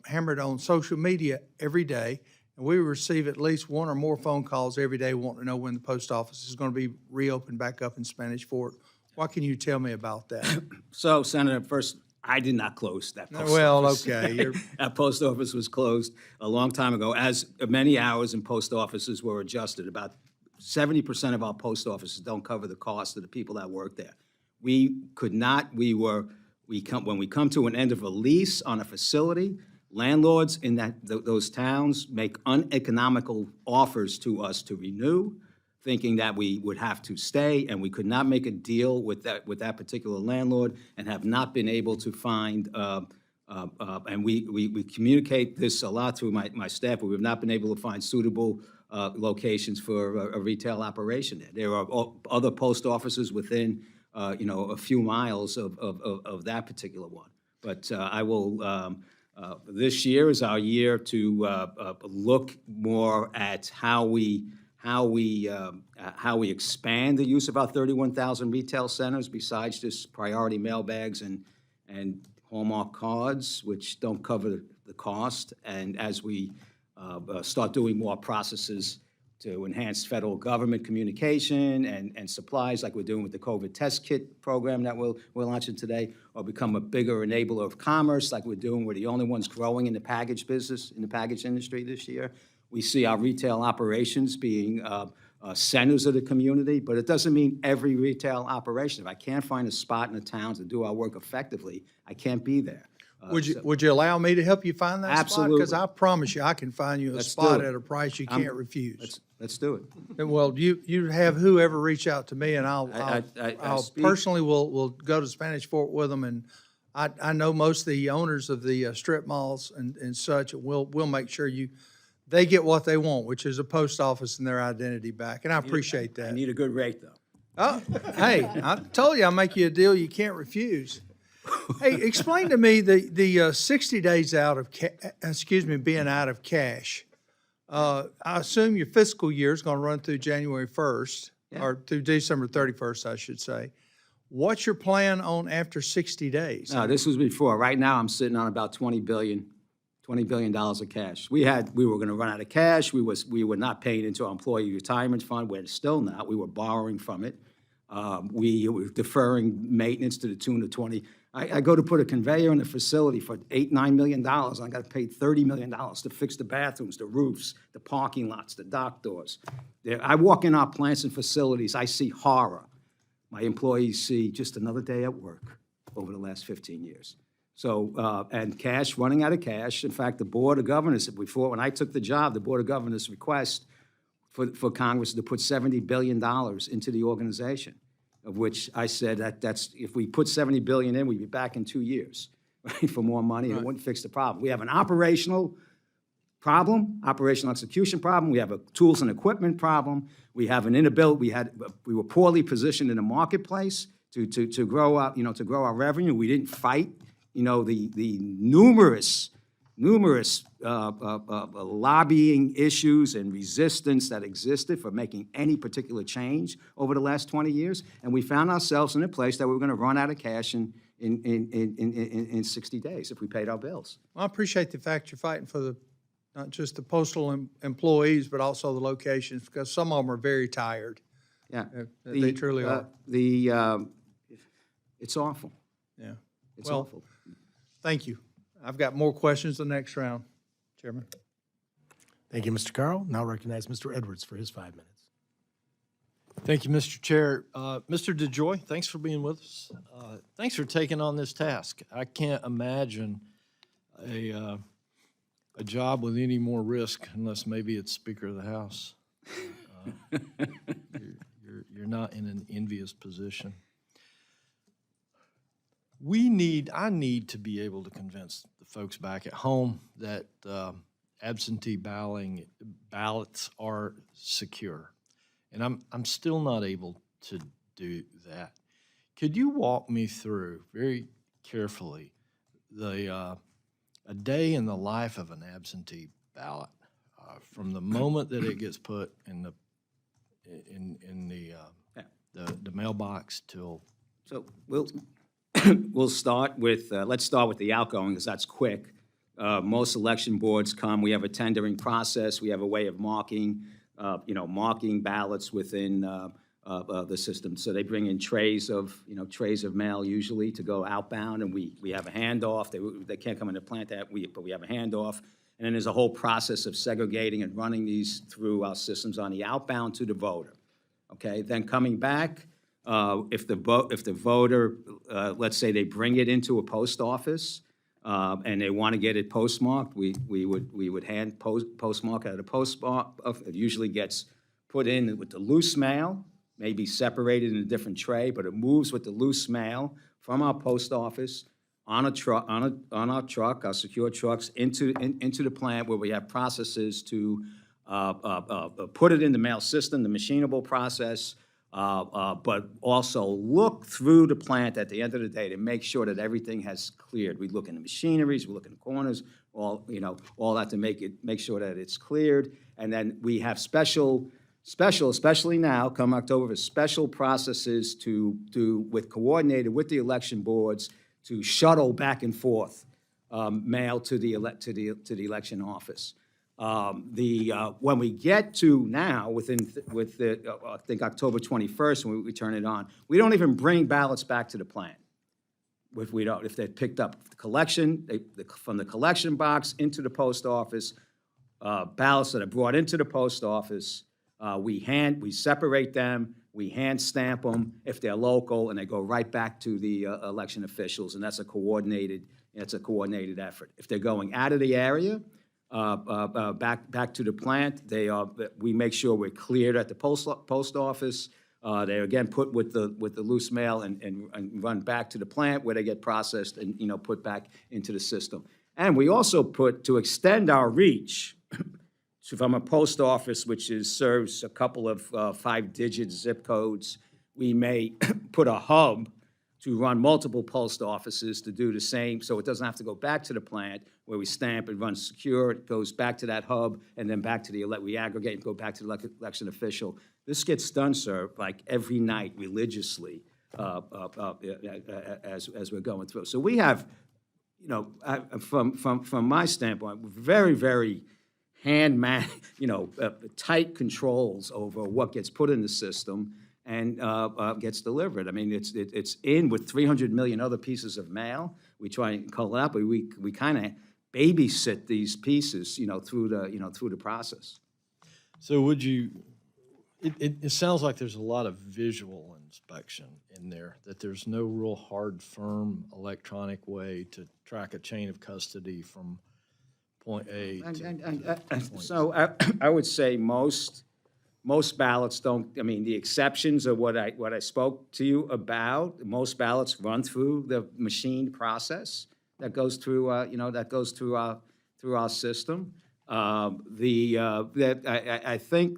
hammered on social media every day. And we receive at least one or more phone calls every day wanting to know when the post office is going to be reopened back up in Spanish Fort. What can you tell me about that? So, Senator, first, I did not close that post Well, office. okay. You're- That post office was closed a long time ago, as many hours in post offices were adjusted. About 70% of our post offices don't cover the cost of the people that work there. We could not, when we come to an end of a lease on a facility, landlords in those towns make uneconomical offers to us to renew, thinking that we would have to stay, and we could not make a deal with that particular landlord, and have not been able to find, and we communicate this a lot through my staff, but we've not been able to find suitable locations for a retail operation there. There are other post offices within, a few miles of that particular one. But I will, this year is our year to look more at how we expand the use of our 31,000 retail centers besides just priority mail bags and Hallmark cards, which don't cover the cost. And as we start doing more processes to enhance federal government communication and supplies, like we're doing with the COVID test kit program that we're launching today, or become a bigger enabler of commerce, like we're doing. We're the only ones growing in the package business, in the package industry this year. We see our retail operations being centers of the community, but it doesn't mean every retail operation. If I can't find a spot in the town to do our work effectively, I can't be there. Would you allow me to help you find that spot? Absolutely. Because I promise you, I can find you a Let's spot do it. at a price you can't refuse. Let's do it. And, well, you have whoever reach out to me, and I'll I speak- personally will go to Spanish Fort with them, and I know most of the owners of the strip malls and such, and we'll make sure they get what they want, which is a post office and their identity back, and I appreciate I that. need a good rate, though. Oh, hey, I told you I'll make you a deal you can't refuse. Hey, explain to me the 60 days out of, being out of cash. I assume your fiscal year is going to run through January 1st, or through December 31st, I should say. What's your plan on after 60 days? No, this was before. Right now, I'm sitting on about $20 billion of cash. We were going to run out of cash. We were not paying into our employee retirement fund. We're still not. We were borrowing from it. We were deferring maintenance to the tune of 20. I go to put a conveyor in a facility for $8-9 million. I got to pay $30 million to fix the bathrooms, the roofs, the parking lots, the dock doors. I walk in our plants and facilities, I see horror. My employees see just another day at work over the last 15 years. So, and cash, running out of cash. In fact, the Board of Governors, when I took the job, the Board of Governors request for Congress to put $70 billion into the organization, of which I said that's, if we put $70 billion in, we'd be back in 2 years, right, for more money, and it wouldn't fix the problem. We have an operational problem, operational execution problem. We have a tools and equipment problem. We have an inability, we were poorly positioned in the marketplace to grow up, to grow our revenue. We didn't fight, the numerous lobbying issues and resistance that existed for making any particular change over the last 20 years. And we found ourselves in a place that we were going to run out of cash in 60 days if we paid our bills. Well, I appreciate the fact you're fighting for not just the postal employees, but also the locations, because some of them are very tired. Yeah. They truly are. It's awful. Yeah. It's Well, awful. Thank you. I've got more questions the next round, Chairman. Thank you, Mr. Carl. Now recognize Mr. Edwards for his 5 minutes. Thank you, Mr. Chair. Mr. DeJoy, thanks for being with us. Thanks for taking on this task. I can't imagine a job with any more risk, unless maybe it's Speaker of the House. You're not in an envious position. I need to be able to convince the folks back at home that absentee ballots are secure. And I'm still not able to do that. Could you walk me through very carefully a day in the life of an absentee ballot, from the moment that it gets put in the mailbox till? So we'll start with, let's start with the outgoing, because that's quick. Most election boards come, we have a tendering process, we have a way of marking ballots within the system. So they bring in trays of mail usually to go outbound, and we have a handoff. They can't come in the plant but we have a handoff. And then there's a whole process of segregating and running these through our systems on the outbound to the voter. Okay, then coming back, if the voter, let's say they bring it into a post office, and they want to get it postmarked, we would hand postmark at a postmark. It usually gets put in with the loose mail, maybe separated in a different tray, but it moves with the loose mail from our post office on a truck, on our truck, our secure trucks, into the plant where we have processes to put it in the mail system, the machinable process, but also look through the plant at the end of the day to make sure that everything has cleared. We look in the machineries, we look in the corners, all that to make sure that it's cleared. And then we have special, especially now, come October, special processes to do coordinated with the election boards to shuttle back and forth mail to the election office. When we get to now, I think October 21st, when we turn it on, we don't even bring ballots back to the plant. If they're picked up from the collection box into the post office, ballots that are brought into the post office, we separate them, we hand stamp them if they're local, and they go right back to the election officials, and that's a coordinated effort. If they're going out of the area, back to the plant, we make sure we're cleared at the post office. They're again put with the loose mail and run back to the plant where they get processed and put back into the system. And we also to extend our reach. So from a post office, which serves a couple of 5-digit zip codes, we may put a hub to run multiple post offices to do the same, so it doesn't have to go back to the plant where we stamp and run secure. It goes back to that hub, and then back to we aggregate and go back to the election official. This gets done, sir, like every night religiously as we're going through. So we have, from my standpoint, very, very tight controls over what gets put in the system and gets delivered. I mean, it's in with 300 million other pieces of mail. We try and call it out, but we kind of babysit these pieces, through the process. So would you? It sounds like there's a lot of visual inspection in there. That there's no real hard, firm electronic way to track a chain of custody from point A to point So I would say most ballots don't. I mean, the exceptions are what I spoke to you about. Most ballots run through the machine process that goes through through our system. I think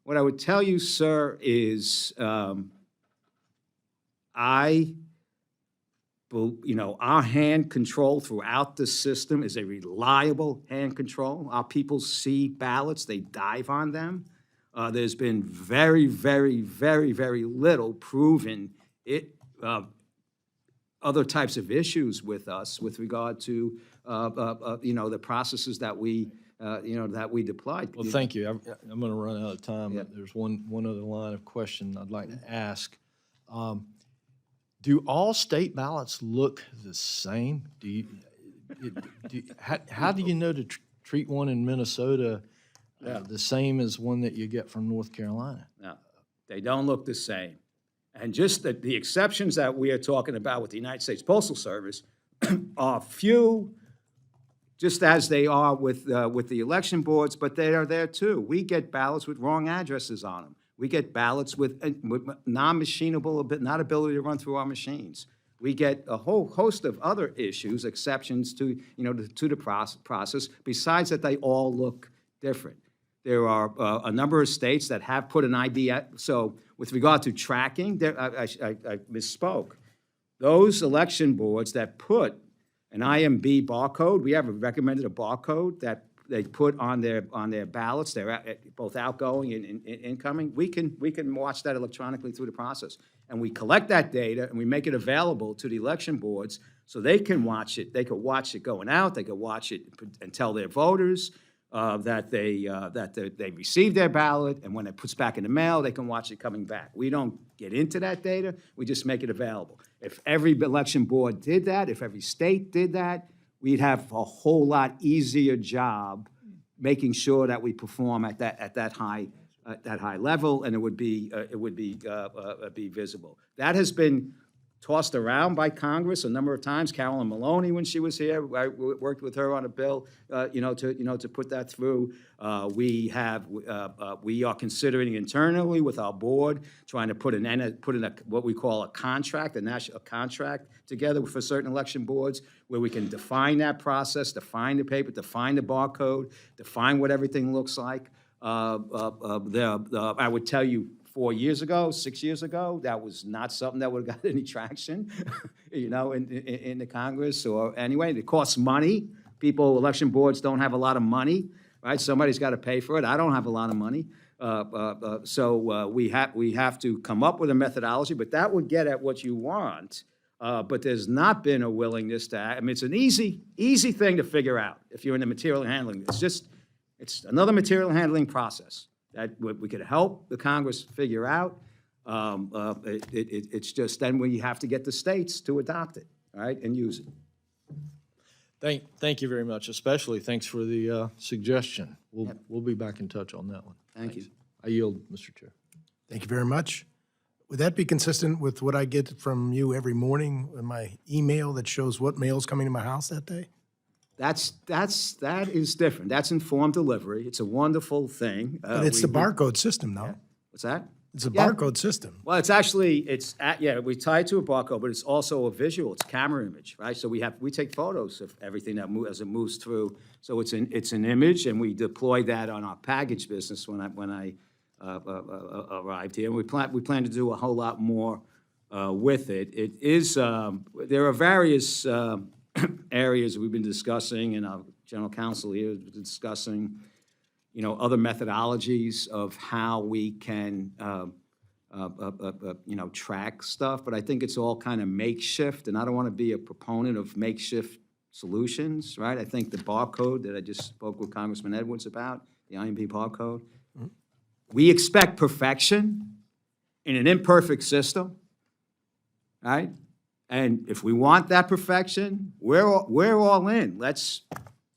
what I would tell you, sir, is our hand control throughout the system is a reliable hand control. Our people see ballots, they dive on them. There's been very, very, very, very little proven other types of issues with us with regard to the processes that we deployed. Well, thank you. I'm going to run out of time. Yeah. There's one other line of question I'd like to ask. Do all state ballots look the same? How do you know to treat one in Minnesota the same as one that you get from North Carolina? No, they don't look the same. And just the exceptions that we are talking about with the United States Postal Service are few, just as they are with the election boards, but they are there too. We get ballots with wrong addresses on them. We get ballots with non-machinable, not ability to run through our machines. We get a whole host of other issues, exceptions to the process. Besides that, they all look different. There are a number of states that have put an ID. So with regard to tracking, I misspoke. Those election boards that put an IMB barcode, we have recommended a barcode that they put on their ballots, both outgoing and incoming. We can watch that electronically through the process, and we collect that data and we make it available to the election boards so they can watch it. They could watch it going out. They could watch it and tell their voters that they received their ballot, and when it puts back in the mail, they can watch it coming back. We don't get into that data. We just make it available. If every election board did that, if every state did that, we'd have a whole lot easier job making sure that we perform at that high level, and it would be visible. That has been tossed around by Congress a number of times. Carolyn Maloney, when she was here, I worked with her on a bill, to put that through. We are considering internally with our board trying to put in what we call a contract, a contract together for certain election boards where we can define that process, define the paper, define the barcode, define what everything looks like. I would tell you 4 years ago, 6 years ago, that was not something that would have got any traction, in the Congress or anyway. It costs money. Election boards don't have a lot of money, right? Somebody's got to pay for it. I don't have a lot of money. So we have to come up with a methodology, but that would get at what you want. But there's not been a willingness to act. I mean, it's an easy thing to figure out if you're in the material handling. It's another material handling process that we could help the Congress figure out. It's just then we have to get the states to adopt it, right, and use it. Thank you very much, especially thanks for the suggestion. We'll be back in touch on that one. Thank you. I yield, Mr. Chair. Thank you very much. Would that be consistent with what I get from you every morning in my email that shows what mail's coming to my house that day? That is different. That's informed delivery. It's a wonderful thing. But it's the barcode system, though. What's that? It's a barcode system. Well, we tie it to a barcode, but it's also a visual. It's camera image, right? So we take photos of everything as it moves through. So it's an image, and we deploy that on our package business when I arrived here. And we plan to do a whole lot more with it. It is there are various areas we've been discussing, and our general counsel here has been discussing, other methodologies of how we can, track stuff. But I think it's all kind of makeshift, and I don't want to be a proponent of makeshift solutions, right? I think the barcode that I just spoke with Congressman Edwards about, the IMP barcode, we expect perfection in an imperfect system, right? And if we want that perfection, we're all in. Let's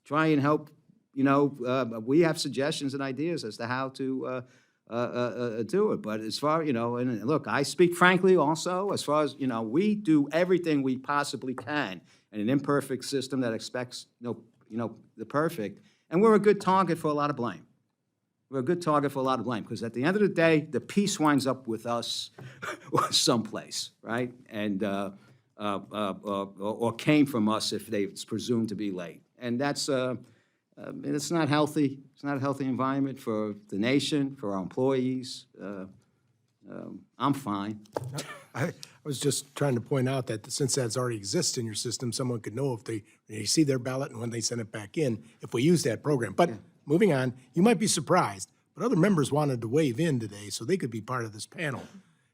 try and help. We have suggestions and ideas as to how to do it. But as far, and look, I speak frankly also, as far as, we do everything we possibly can in an imperfect system that expects, the perfect. And we're a good target for a lot of blame. We're a good target for a lot of blame because at the end of the day, the piece winds up with us someplace, right? And or came from us if it's presumed to be late. And that's it's not healthy. It's not a healthy environment for the nation, for our employees. I'm fine. I was just trying to point out that since that already exists in your system, someone could know if they see their ballot and when they send it back in, if we use that program. But moving on, you might be surprised, but other members wanted to weigh in today so they could be part of this panel.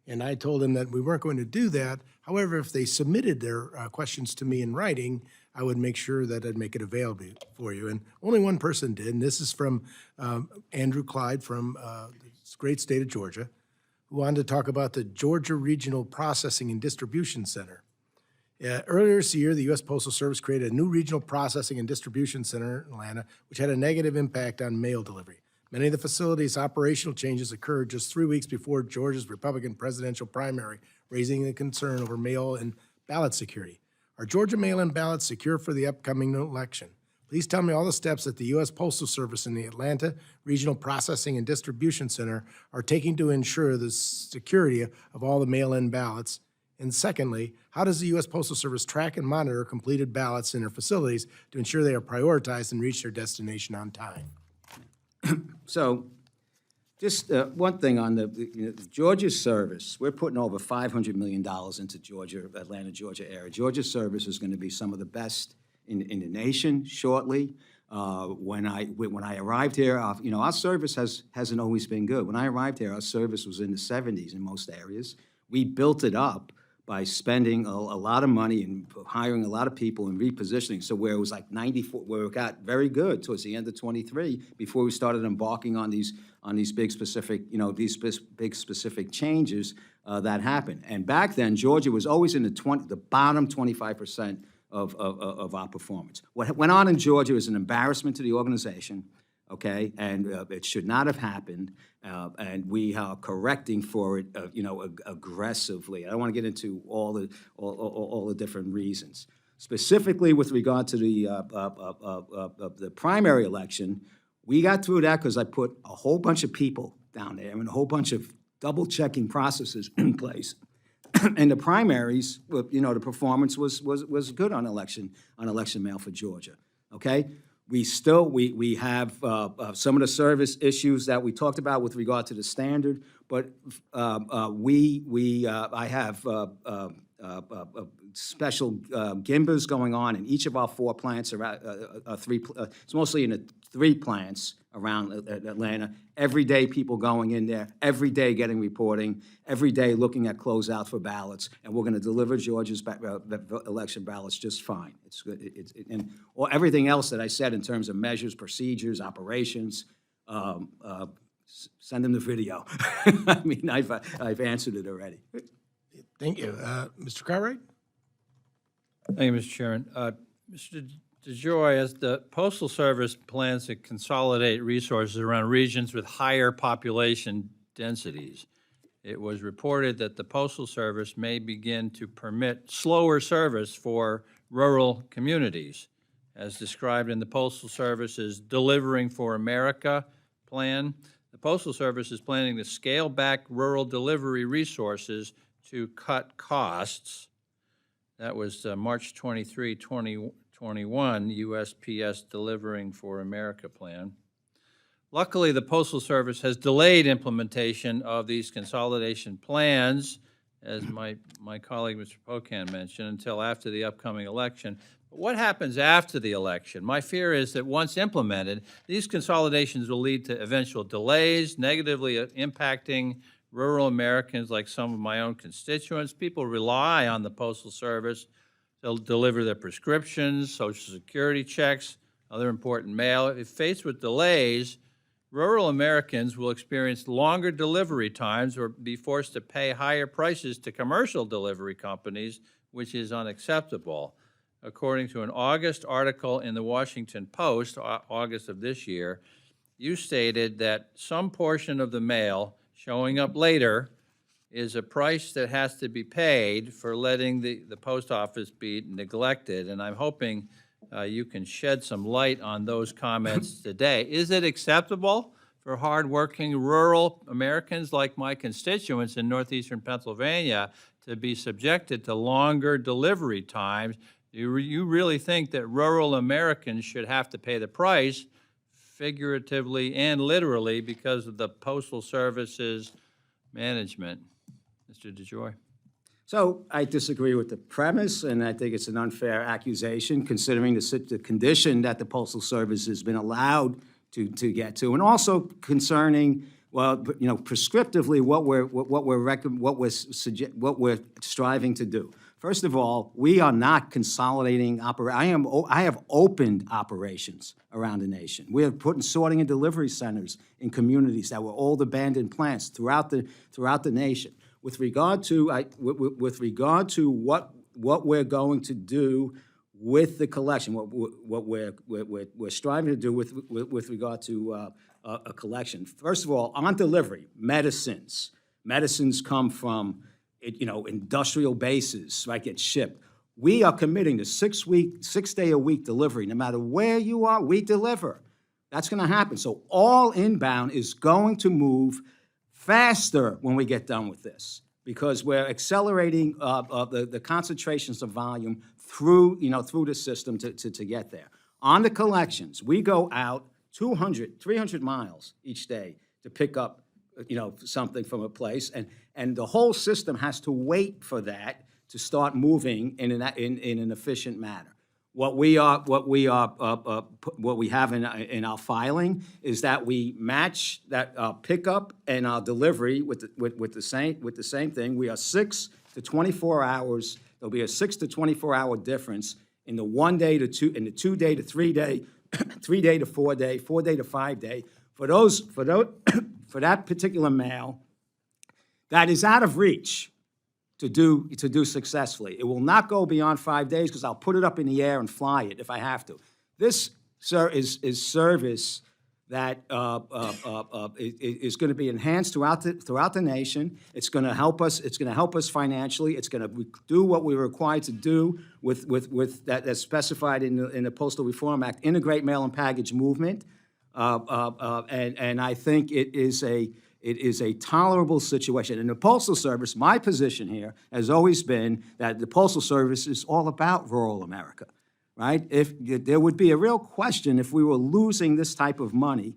And I told them that we weren't going to do that. However, if they submitted their questions to me in writing, I would make sure that I'd make it available for you. And only one person did, and this is from Andrew Clyde from the great state of Georgia, who wanted to talk about the Georgia Regional Processing and Distribution Center. Earlier this year, the U.S. Postal Service created a new regional processing and distribution center in Atlanta, which had a negative impact on mail delivery. Many of the facility's operational changes occurred just 3 weeks before Georgia's Republican presidential primary, raising a concern over mail and ballot security. Are Georgia mail-in ballots secure for the upcoming election? Please tell me all the steps that the U.S. Postal Service and the Atlanta Regional Processing and Distribution Center are taking to ensure the security of all the mail-in ballots. And secondly, how does the U.S. Postal Service track and monitor completed ballots in their facilities to ensure they are prioritized and reach their destination on time? So, just one thing on the Georgia service. We're putting over $500 million into Georgia, Atlanta, Georgia area. Georgia service is going to be some of the best in the nation shortly. When I arrived here, our service hasn't always been good. When I arrived here, our service was in the 70s in most areas. We built it up by spending a lot of money and hiring a lot of people and repositioning. So where it was like 94, where it got very good towards the end of 23, before we started embarking on these big specific, big specific changes that happened. And back then, Georgia was always in the bottom 25% of our performance. What went on in Georgia was an embarrassment to the organization, okay, and it should not have happened, and we are correcting for it, aggressively. I don't want to get into all the different reasons. Specifically with regard to the primary election, we got through that because I put a whole bunch of people down there and a whole bunch of double-checking processes in place. And the primaries, the performance was good on election mail for Georgia. Okay, we have some of the service issues that we talked about with regard to the standard, but I have special gimbers going on in each of our 4 plants, it's mostly in the 3 plants around Atlanta. Every day people going in there, every day getting reporting, every day looking at closeout for ballots, and we're going to deliver Georgia's election ballots just fine. It's good, everything else that I said in terms of measures, procedures, operations, send them the video. I mean, I've answered it already. Thank you. Mr. Cartwright? Thank you, Mr. Chairman. Mr. DeJoy, as the Postal Service plans to consolidate resources around regions with higher population densities, it was reported that the Postal Service may begin to permit slower service for rural communities, as described in the Postal Service's Delivering for America plan. The Postal Service is planning to scale back rural delivery resources to cut costs. That was March 23, 2021, USPS Delivering for America plan. Luckily, the Postal Service has delayed implementation of these consolidation plans, as my colleague, Mr. Pocan, mentioned, until after the upcoming election. But what happens after the election? My fear is that once implemented, these consolidations will lead to eventual delays, negatively impacting rural Americans like some of my own constituents. People rely on the Postal Service to deliver their prescriptions, Social Security checks, other important mail. If faced with delays, rural Americans will experience longer delivery times or be forced to pay higher prices to commercial delivery companies, which is unacceptable. According to an August article in the Washington Post, August of this year, you stated that some portion of the mail showing up later is a price that has to be paid for letting the post office be neglected. And I'm hoping you can shed some light on those comments today. Is it acceptable for hardworking rural Americans like my constituents in northeastern Pennsylvania to be subjected to longer delivery times? Do you really think that rural Americans should have to pay the price, figuratively and literally, because of the Postal Service's management? Mr. DeJoy. So I disagree with the premise, and I think it's an unfair accusation considering the condition that the Postal Service has been allowed to get to, and also concerning, well, prescriptively what we're striving to do. First of all, we are not consolidating I have opened operations around the nation. We have put sorting and delivery centers in communities that were old abandoned plants throughout the nation. With regard to what we're going to do with the collection, what we're striving to do with regard to a collection. First of all, on delivery, medicines come from industrial bases, right, get shipped. We are committing to 6-day-a-week delivery. No matter where you are, we deliver. That's going to happen. So all inbound is going to move faster when we get done with this, because we're accelerating the concentrations of volume through the system to get there. On the collections, we go out 200, 300 miles each day to pick up, something from a place, and the whole system has to wait for that to start moving in an efficient manner. What we have in our filing is that we match that pickup and our delivery with the same thing. We are 6 to 24 hours. There'll be a 6 to 24 hour difference in the 1 day to 2, in the 2 day to 3 day, 3 day to 4 day, 4 day to 5 day. For that particular mail, that is out of reach to do successfully. It will not go beyond 5 days because I'll put it up in the air and fly it if I have to. This, sir, is service that is going to be enhanced throughout the nation. It's going to help us. It's going to help us financially. It's going to do what we're required to do with that's specified in the Postal Reform Act. Integrate mail and package movement, and I think it is a tolerable situation. In the Postal Service, my position here has always been that the Postal Service is all about rural America, right? If there would be a real question if we were losing this type of money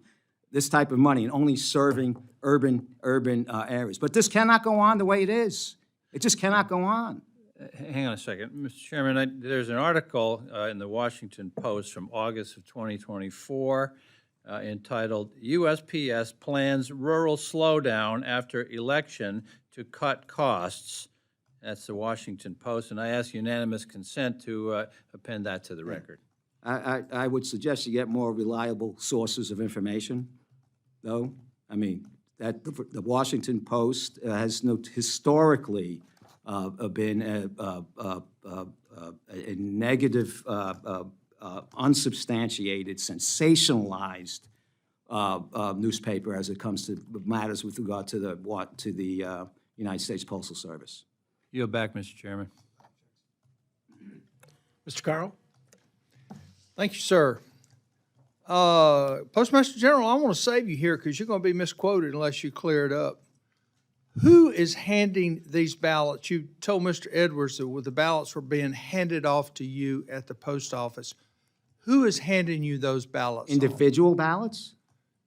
and only serving urban areas. But this cannot go on the way it is. It just cannot go on. Hang on a second. Mr. Chairman, there's an article in the Washington Post from August of 2024 entitled, USPS Plans Rural Slowdown After Election to Cut Costs. That's the Washington Post, and I ask unanimous consent to append that to the record. I would suggest you get more reliable sources of information, though. I mean, that the Washington Post has historically been a negative, unsubstantiated, sensationalized newspaper as it comes to matters with regard to the United States Postal Service. Yield back, Mr. Chairman. Mr. Carl? Thank you, sir. Postmaster General, I want to save you here because you're going to be misquoted unless you clear it up. Who is handing these ballots? You told Mr. Edwards that the ballots were being handed off to you at the post office. Who is handing you those ballots? Individual ballots?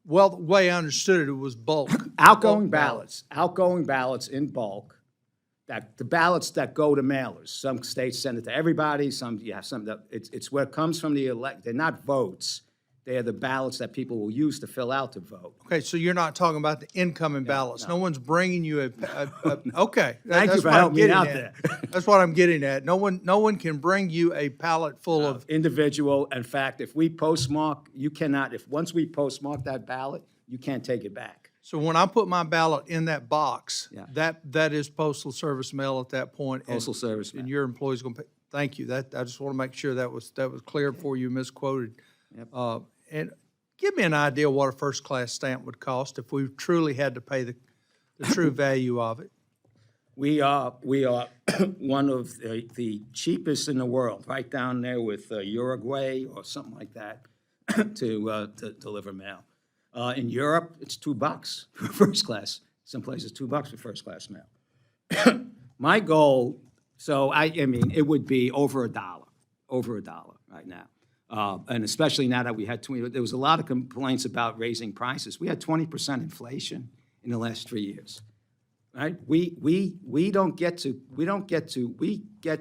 Well, the way I understood it, it was bulk. Outgoing Bulk ballots. Outgoing ballots in bulk. The ballots that go to mailers. Some states send it to everybody. Some it's where it comes from the elect. They're not votes. They are the ballots that people will use to fill out to vote. Okay, so you're not talking about the incoming ballots. No one's bringing you okay. Thank you That's for what I'm helping me getting out at. there. That's what I'm getting at. No one can bring you a pallet full of. Individual. In fact, if we postmark, you cannot. Once we postmark that ballot, you can't take it back. So when I put my ballot in that box, Yeah. that is Postal Service mail at that point. Postal Service mail. And your employee's going to pay. Thank you. I just want to make sure that was clear before you misquoted. Yep. And give me an idea what a first-class stamp would cost if we truly had to pay the true value of it. We are one of the cheapest in the world, right down there with Uruguay or something like that, to deliver mail. In Europe, it's $2 for first class. Some places $2 for first class mail. My goal, I mean, it would be over $1 right now. And especially now that we had there was a lot of complaints about raising prices. We had 20% inflation in the last 3 years, right? We get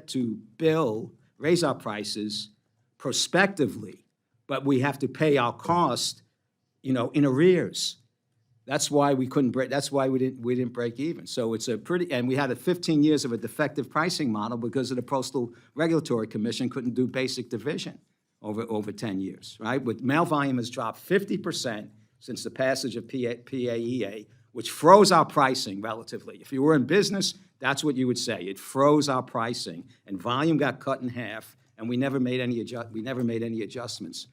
to raise our prices prospectively, but we have to pay our cost, in arrears. That's why we couldn't break. That's why we didn't break even. So it's and we had 15 years of a defective pricing model because of the Postal Regulatory Commission couldn't do basic division over 10 years, right? With mail volume has dropped 50% since the passage of PAEA, which froze our pricing relatively. If you were in business, that's what you would say. It froze our pricing, and volume got cut in half, and we never made any adjustments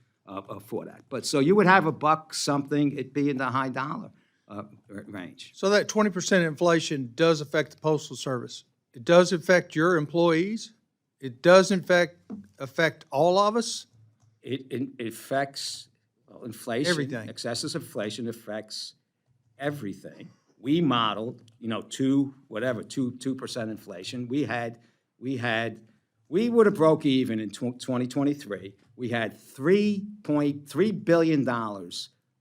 for that. But so you would have $1 something, it'd be in the high dollar range. So that 20% inflation does affect the Postal Service. It does affect your employees. It does, in fact, affect all of us. It affects inflation. Everything. Excessive inflation affects everything. We modeled, 2% inflation. We had We would have broke even in 2023. We had $3.3 billion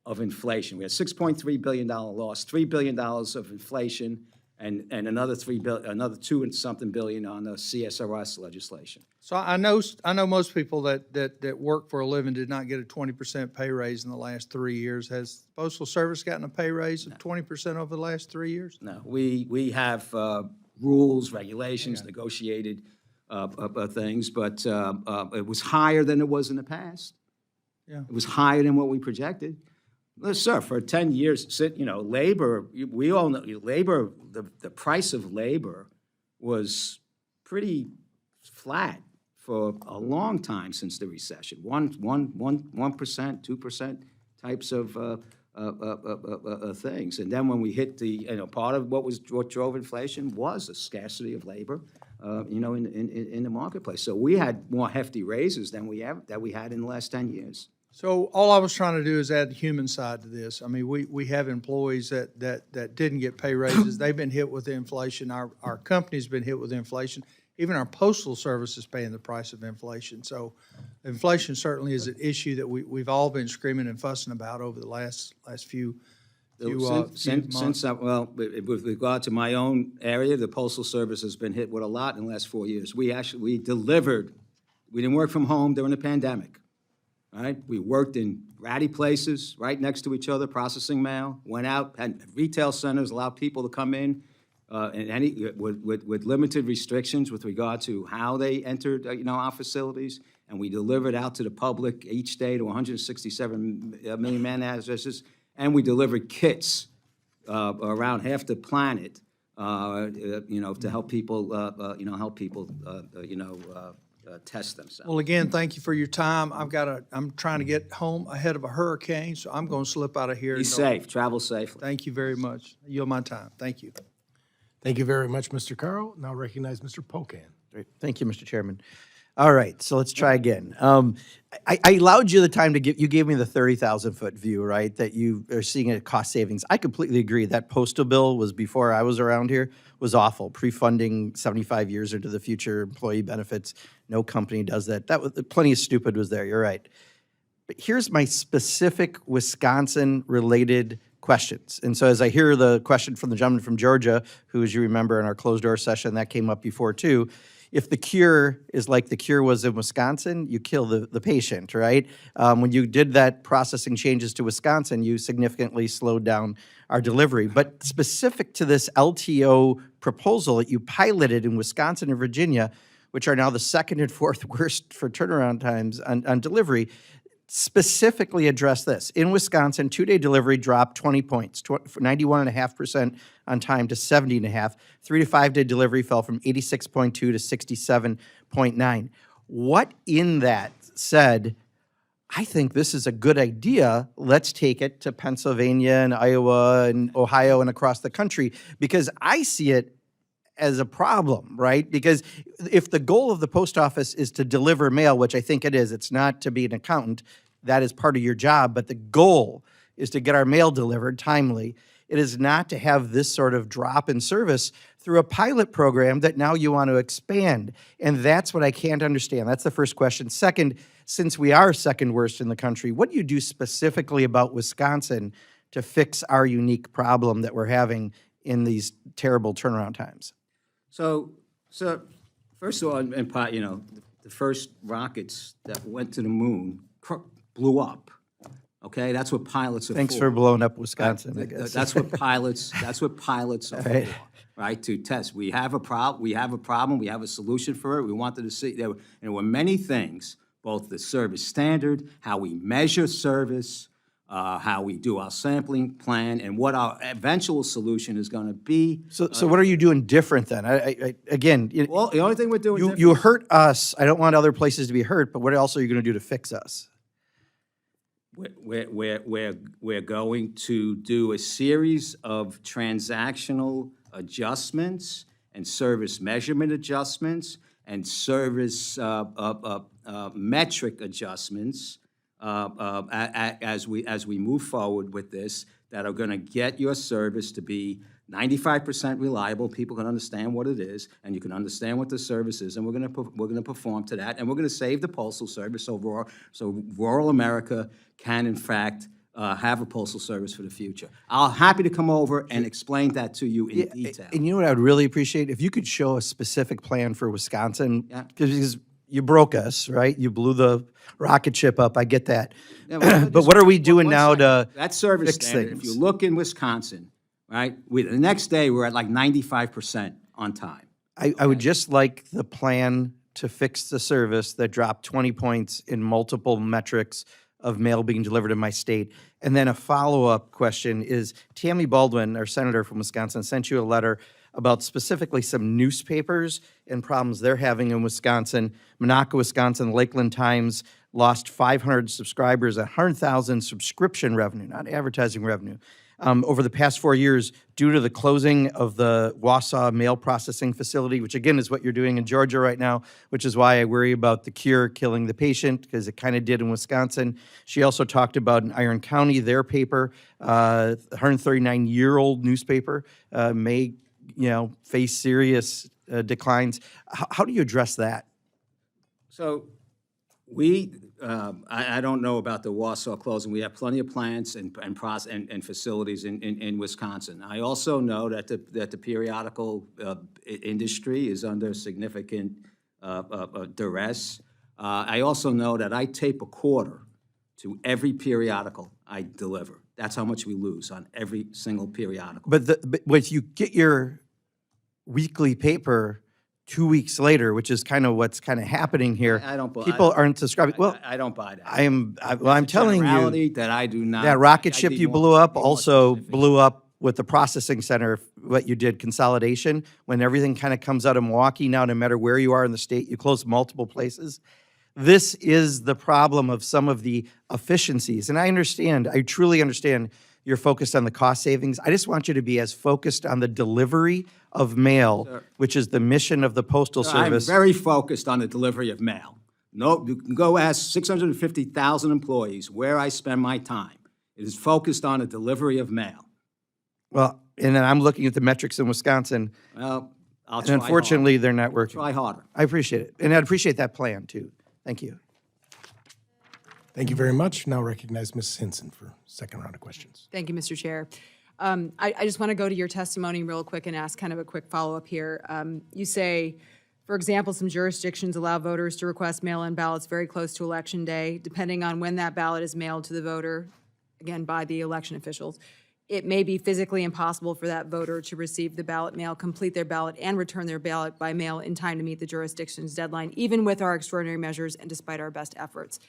of inflation. We had $6.3 billion loss, $3 billion of inflation, and another another 2 and something billion on the CSRS legislation. So I know most people that work for a living did not get a 20% pay raise in the last 3 years. Has the Postal Service gotten a pay raise of 20% over the last 3 years? No, we have rules, regulations, negotiated things, but it was higher than it was in the past. Yeah. It was higher than what we projected. Sir, for 10 years, labor, we all know, labor, the price of labor was pretty flat for a long time since the recession. 1%, 2% types of things. And then when we hit part of what drove inflation was the scarcity of labor, in the marketplace. So we had more hefty raises than we had in the last 10 years. So all I was trying to do is add the human side to this. I mean, we have employees that didn't get pay raises. They've been hit with inflation. Our company's been hit with inflation. Even our postal service is paying the price of inflation. So inflation certainly is an issue that we've all been screaming and fussing about over the last few months. With regard to my own area, the Postal Service has been hit with a lot in the last 4 years. We delivered. We didn't work from home during the pandemic. Right? We worked in ratty places right next to each other, processing mail, went out, had retail centers, allowed people to come in with limited restrictions with regard to how they entered our facilities, and we delivered out to the public each day to 167 million man addresses, and we delivered kits around half the planet, to help people, test themselves. Well, again, thank you for your time. I'm trying to get home ahead of a hurricane, so I'm going to slip out of here. Be safe. Travel safely. Thank you very much. I yield my time. Thank you. Thank you very much, Mr. Carl. Now recognize Mr. Pocan. Great. Thank you, Mr. Chairman. All right, so let's try again. I allowed you the time to you gave me the 30,000-foot view, right, that you are seeing a cost savings. I completely agree. That postal bill was before I was around here, was awful. Pre-funding 75 years into the future employee benefits. No company does that. That was plenty of stupid was there. You're right. But here's my specific Wisconsin-related questions. And so as I hear the question from the gentleman from Georgia, who, as you remember in our closed door session, that came up before too, if the cure is like the cure was in Wisconsin, you kill the patient, right? When you did that processing changes to Wisconsin, you significantly slowed down our delivery. But specific to this LTO proposal that you piloted in Wisconsin and Virginia, which are now the second and fourth worst for turnaround times on delivery, specifically address this. In Wisconsin, 2-day delivery dropped 20 points, 91.5% on time to 70.5. 3 to 5 day delivery fell from 86.2 to 67.9. What in that said, I think this is a good idea. Let's take it to Pennsylvania and Iowa and Ohio and across the country, because I see it as a problem, right? Because if the goal of the post office is to deliver mail, which I think it is, it's not to be an accountant, that is part of your job, but the goal is to get our mail delivered timely. It is not to have this sort of drop in service through a pilot program that now you want to expand. And that's what I can't understand. That's the first question. Second, since we are second worst in the country, what do you do specifically about Wisconsin to fix our unique problem that we're having in these terrible turnaround times? So first of all, the first rockets that went to the moon blew up. Okay, that's what pilots are Thanks for. for blowing up Wisconsin, I guess. That's what pilots are for, right? To test. We have a problem. We have a solution for it. We wanted to see there were many things, both the service standard, how we measure service, how we do our sampling plan, and what our eventual solution is going to be. So what are you doing different then? Again, Well, the only thing we're doing different, you hurt us. I don't want other places to be hurt, but what else are you going to do to fix us? we're going to do a series of transactional adjustments and service measurement adjustments and service metric adjustments as we move forward with this, that are going to get your service to be 95% reliable, people can understand what it is, and you can understand what the service is, and we're gonna perform to that, and we're gonna save the Postal Service overall, so rural America can in fact have a postal service for the future. I'm happy to come over and explain that to you in detail. And you know what I would really appreciate? If you could show a specific plan for Wisconsin, Yeah. because you broke us, right? You blew the rocket ship up, I get that. Yeah, well, But what are we doing now One to second. That service fix standard, if you things? look in Wisconsin, right, the next day, we're at like 95% on time. I would just like the plan to fix the service that dropped 20 points in multiple metrics of mail being delivered in my state. And then a follow-up question is, Tammy Baldwin, our senator from Wisconsin, sent you a letter about specifically some newspapers and problems they're having in Wisconsin. Monaco, Wisconsin, Lakeland Times lost 500 subscribers, 100,000 subscription revenue, not advertising revenue, over the past 4 years due to the closing of the Wausau mail processing facility, which again is what you're doing in Georgia right now, which is why I worry about the cure killing the patient, because it kind of did in Wisconsin. She also talked about in Iron County, their paper, 139-year-old newspaper, may face serious declines. How do you address that? So I don't know about the Wausau closing. We have plenty of plants and facilities in Wisconsin. I also know that the periodical industry is under significant duress. I also know that I tape a quarter to every periodical I deliver. That's how much we lose on every single periodical. But if you get your weekly paper 2 weeks later, which is kind of what's kind of happening here, I don't. people aren't subscribing. Well, I don't buy that. I'm telling you, Generality that I do not. that rocket I'd ship be you more- blew up be more also specific. blew up with the processing center, what you did, consolidation, when everything kind of comes out of Milwaukee now, no matter where you are in the state, you close multiple places. This is the problem of some of the efficiencies. And I understand, I truly understand you're focused on the cost savings. I just want you to be as focused on the delivery of mail, which is the mission of the Postal I'm Service. very focused on the delivery of mail. No, you can go ask 650,000 employees where I spend my time. It is focused on the delivery of mail. Well, and then I'm looking at the metrics in Wisconsin, Well, I'll and try unfortunately, they're not harder. working. Try harder. I appreciate it. And I appreciate that plan, too. Thank you. Thank you very much. Now recognize Mrs. Hinson for second round of questions. Thank you, Mr. Chair. I just want to go to your testimony real quick and ask kind of a quick follow-up here. You say, for example, some jurisdictions allow voters to request mail-in ballots very close to Election Day, depending on when that ballot is mailed to the voter, again, by the election officials. It may be physically impossible for that voter to receive the ballot mail, complete their ballot, and return their ballot by mail in time to meet the jurisdiction's deadline, even with our extraordinary measures and despite our best efforts.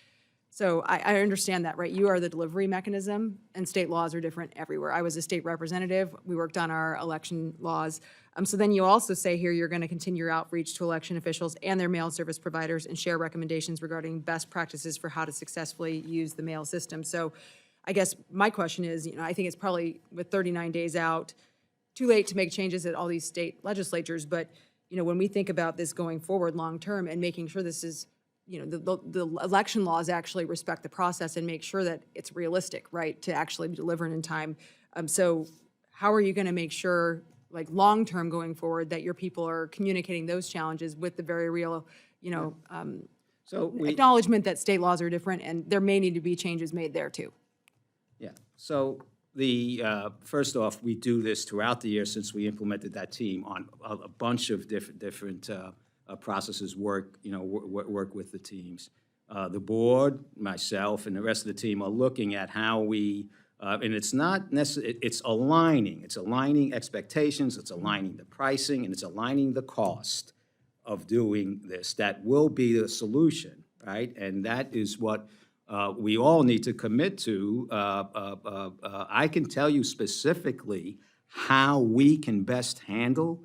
So I understand that, right? You are the delivery mechanism, and state laws are different everywhere. I was a state representative. We worked on our election laws. So then you also say here you're going to continue your outreach to election officials and their mail service providers and share recommendations regarding best practices for how to successfully use the mail system. So I guess my question is, I think it's probably with 39 days out, too late to make changes at all these state legislatures. But, when we think about this going forward long-term and making sure this is, the election laws actually respect the process and make sure that it's realistic, right, to actually be delivered in time. So how are you going to make sure, like, long-term going forward, that your people are communicating those challenges with the very real, So acknowledgement that state laws are different and there may need to be changes made there too? Yeah, so first off, we do this throughout the year since we implemented that team on a bunch of different processes, work with the teams. The board, myself, and the rest of the team are looking at how we, and it's not necessarily, it's aligning expectations, it's aligning the pricing, and it's aligning the cost of doing this. That will be the solution, right? And that is what we all need to commit to. I can tell you specifically how we can best handle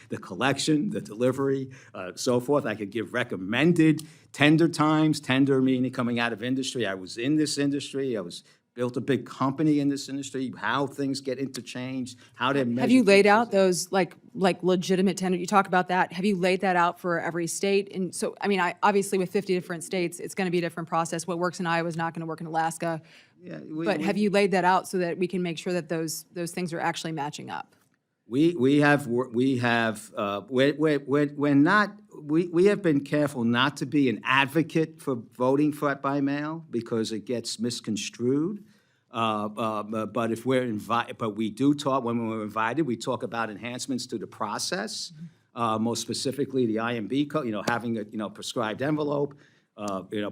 the collection, the delivery, so forth. I could give recommended tender times, tender meaning coming out of industry. I was in this industry. Built a big company in this industry, how things get interchanged, how they're measured. Have you laid out those like legitimate tender? You talk about that. Have you laid that out for every state? And so, obviously with 50 different states, it's going to be a different process. What works in Iowa is not going to work in Alaska. Yeah, But have you laid that out so that we can make sure that those things are actually matching up? We have been careful not to be an advocate for voting for it by mail because it gets misconstrued. But if we're invited, but we do talk, when we're invited, we talk about enhancements to the process, most specifically the IMB code, having a, prescribed envelope,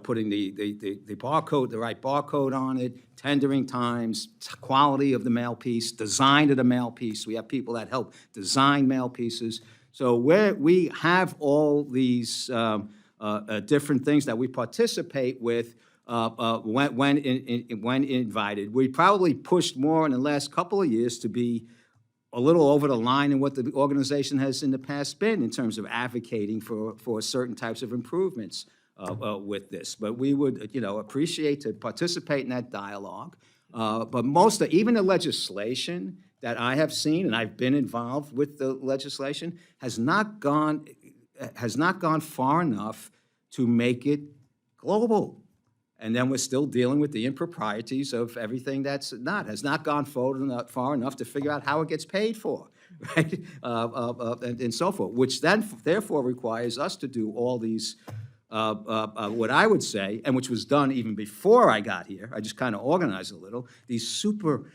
putting the barcode, the right barcode on it, tendering times, quality of the mail piece, design of the mail piece. We have people that help design mail pieces. So we have all these different things that we participate with when invited. We probably pushed more in the last couple of years to be a little over the line in what the organization has in the past been in terms of advocating for certain types of improvements with this. But we would, appreciate to participate in that dialogue. But even the legislation that I have seen, and I've been involved with the legislation, has not gone far enough to make it global. And then we're still dealing with the improprieties of everything has not gone far enough to figure out how it gets paid for, right? And so forth, which then therefore requires us to do all these, what I would say, and which was done even before I got here, I just kind of organized a little, these super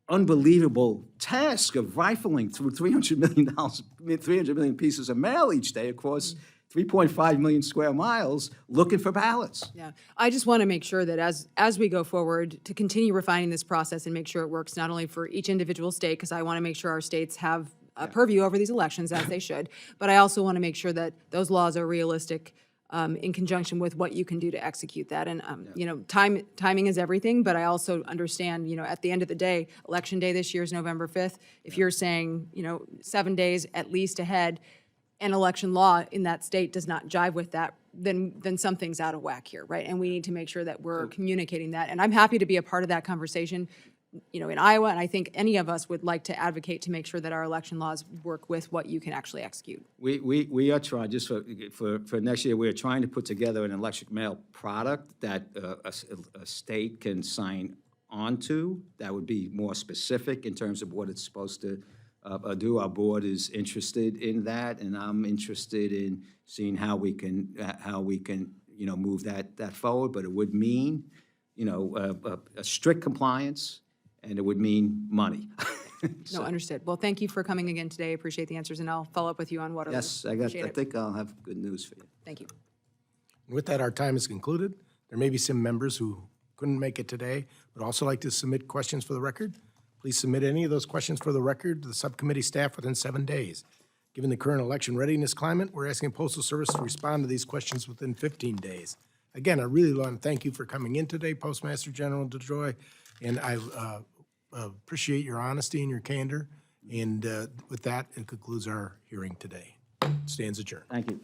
unbelievable task of rifling through $300 million pieces of mail each day across 3.5 million square miles looking for ballots. Yeah, I just want to make sure that as we go forward, to continue refining this process and make sure it works not only for each individual state, because I want to make sure our states have a purview over these elections, as they should, but I also want to make sure that those laws are realistic in conjunction with what you can do to execute that. And, timing is everything, but I also understand, at the end of the day, Election Day this year is November 5th. If you're saying, 7 days at least ahead, and election law in that state does not jive with that, then something's out of whack here, right? And we need to make sure that we're communicating that. And I'm happy to be a part of that conversation, in Iowa, and I think any of us would like to advocate to make sure that our election laws work with what you can actually execute. We are trying, just for next year, we are trying to put together an electric mail product that a state can sign onto that would be more specific in terms of what it's supposed to do. Our board is interested in that, and I'm interested in seeing how we can move that forward. But it would mean, a strict compliance, and it would mean money. No, understood. Well, thank you for coming again today. Appreciate the answers, and I'll follow up with you on Waterloo. Yes, I Appreciate it. think I'll have good news for you. Thank you. With that, our time is concluded. There may be some members who couldn't make it today, but also like to submit questions for the record. Please submit any of those questions for the record to the subcommittee staff within 7 days. Given the current election readiness climate, we're asking Postal Service to respond to these questions within 15 days. Again, I really want to thank you for coming in today, Postmaster General DeJoy, and I appreciate your honesty and your candor. And with that, it concludes our hearing today. Stands adjourned. Thank you.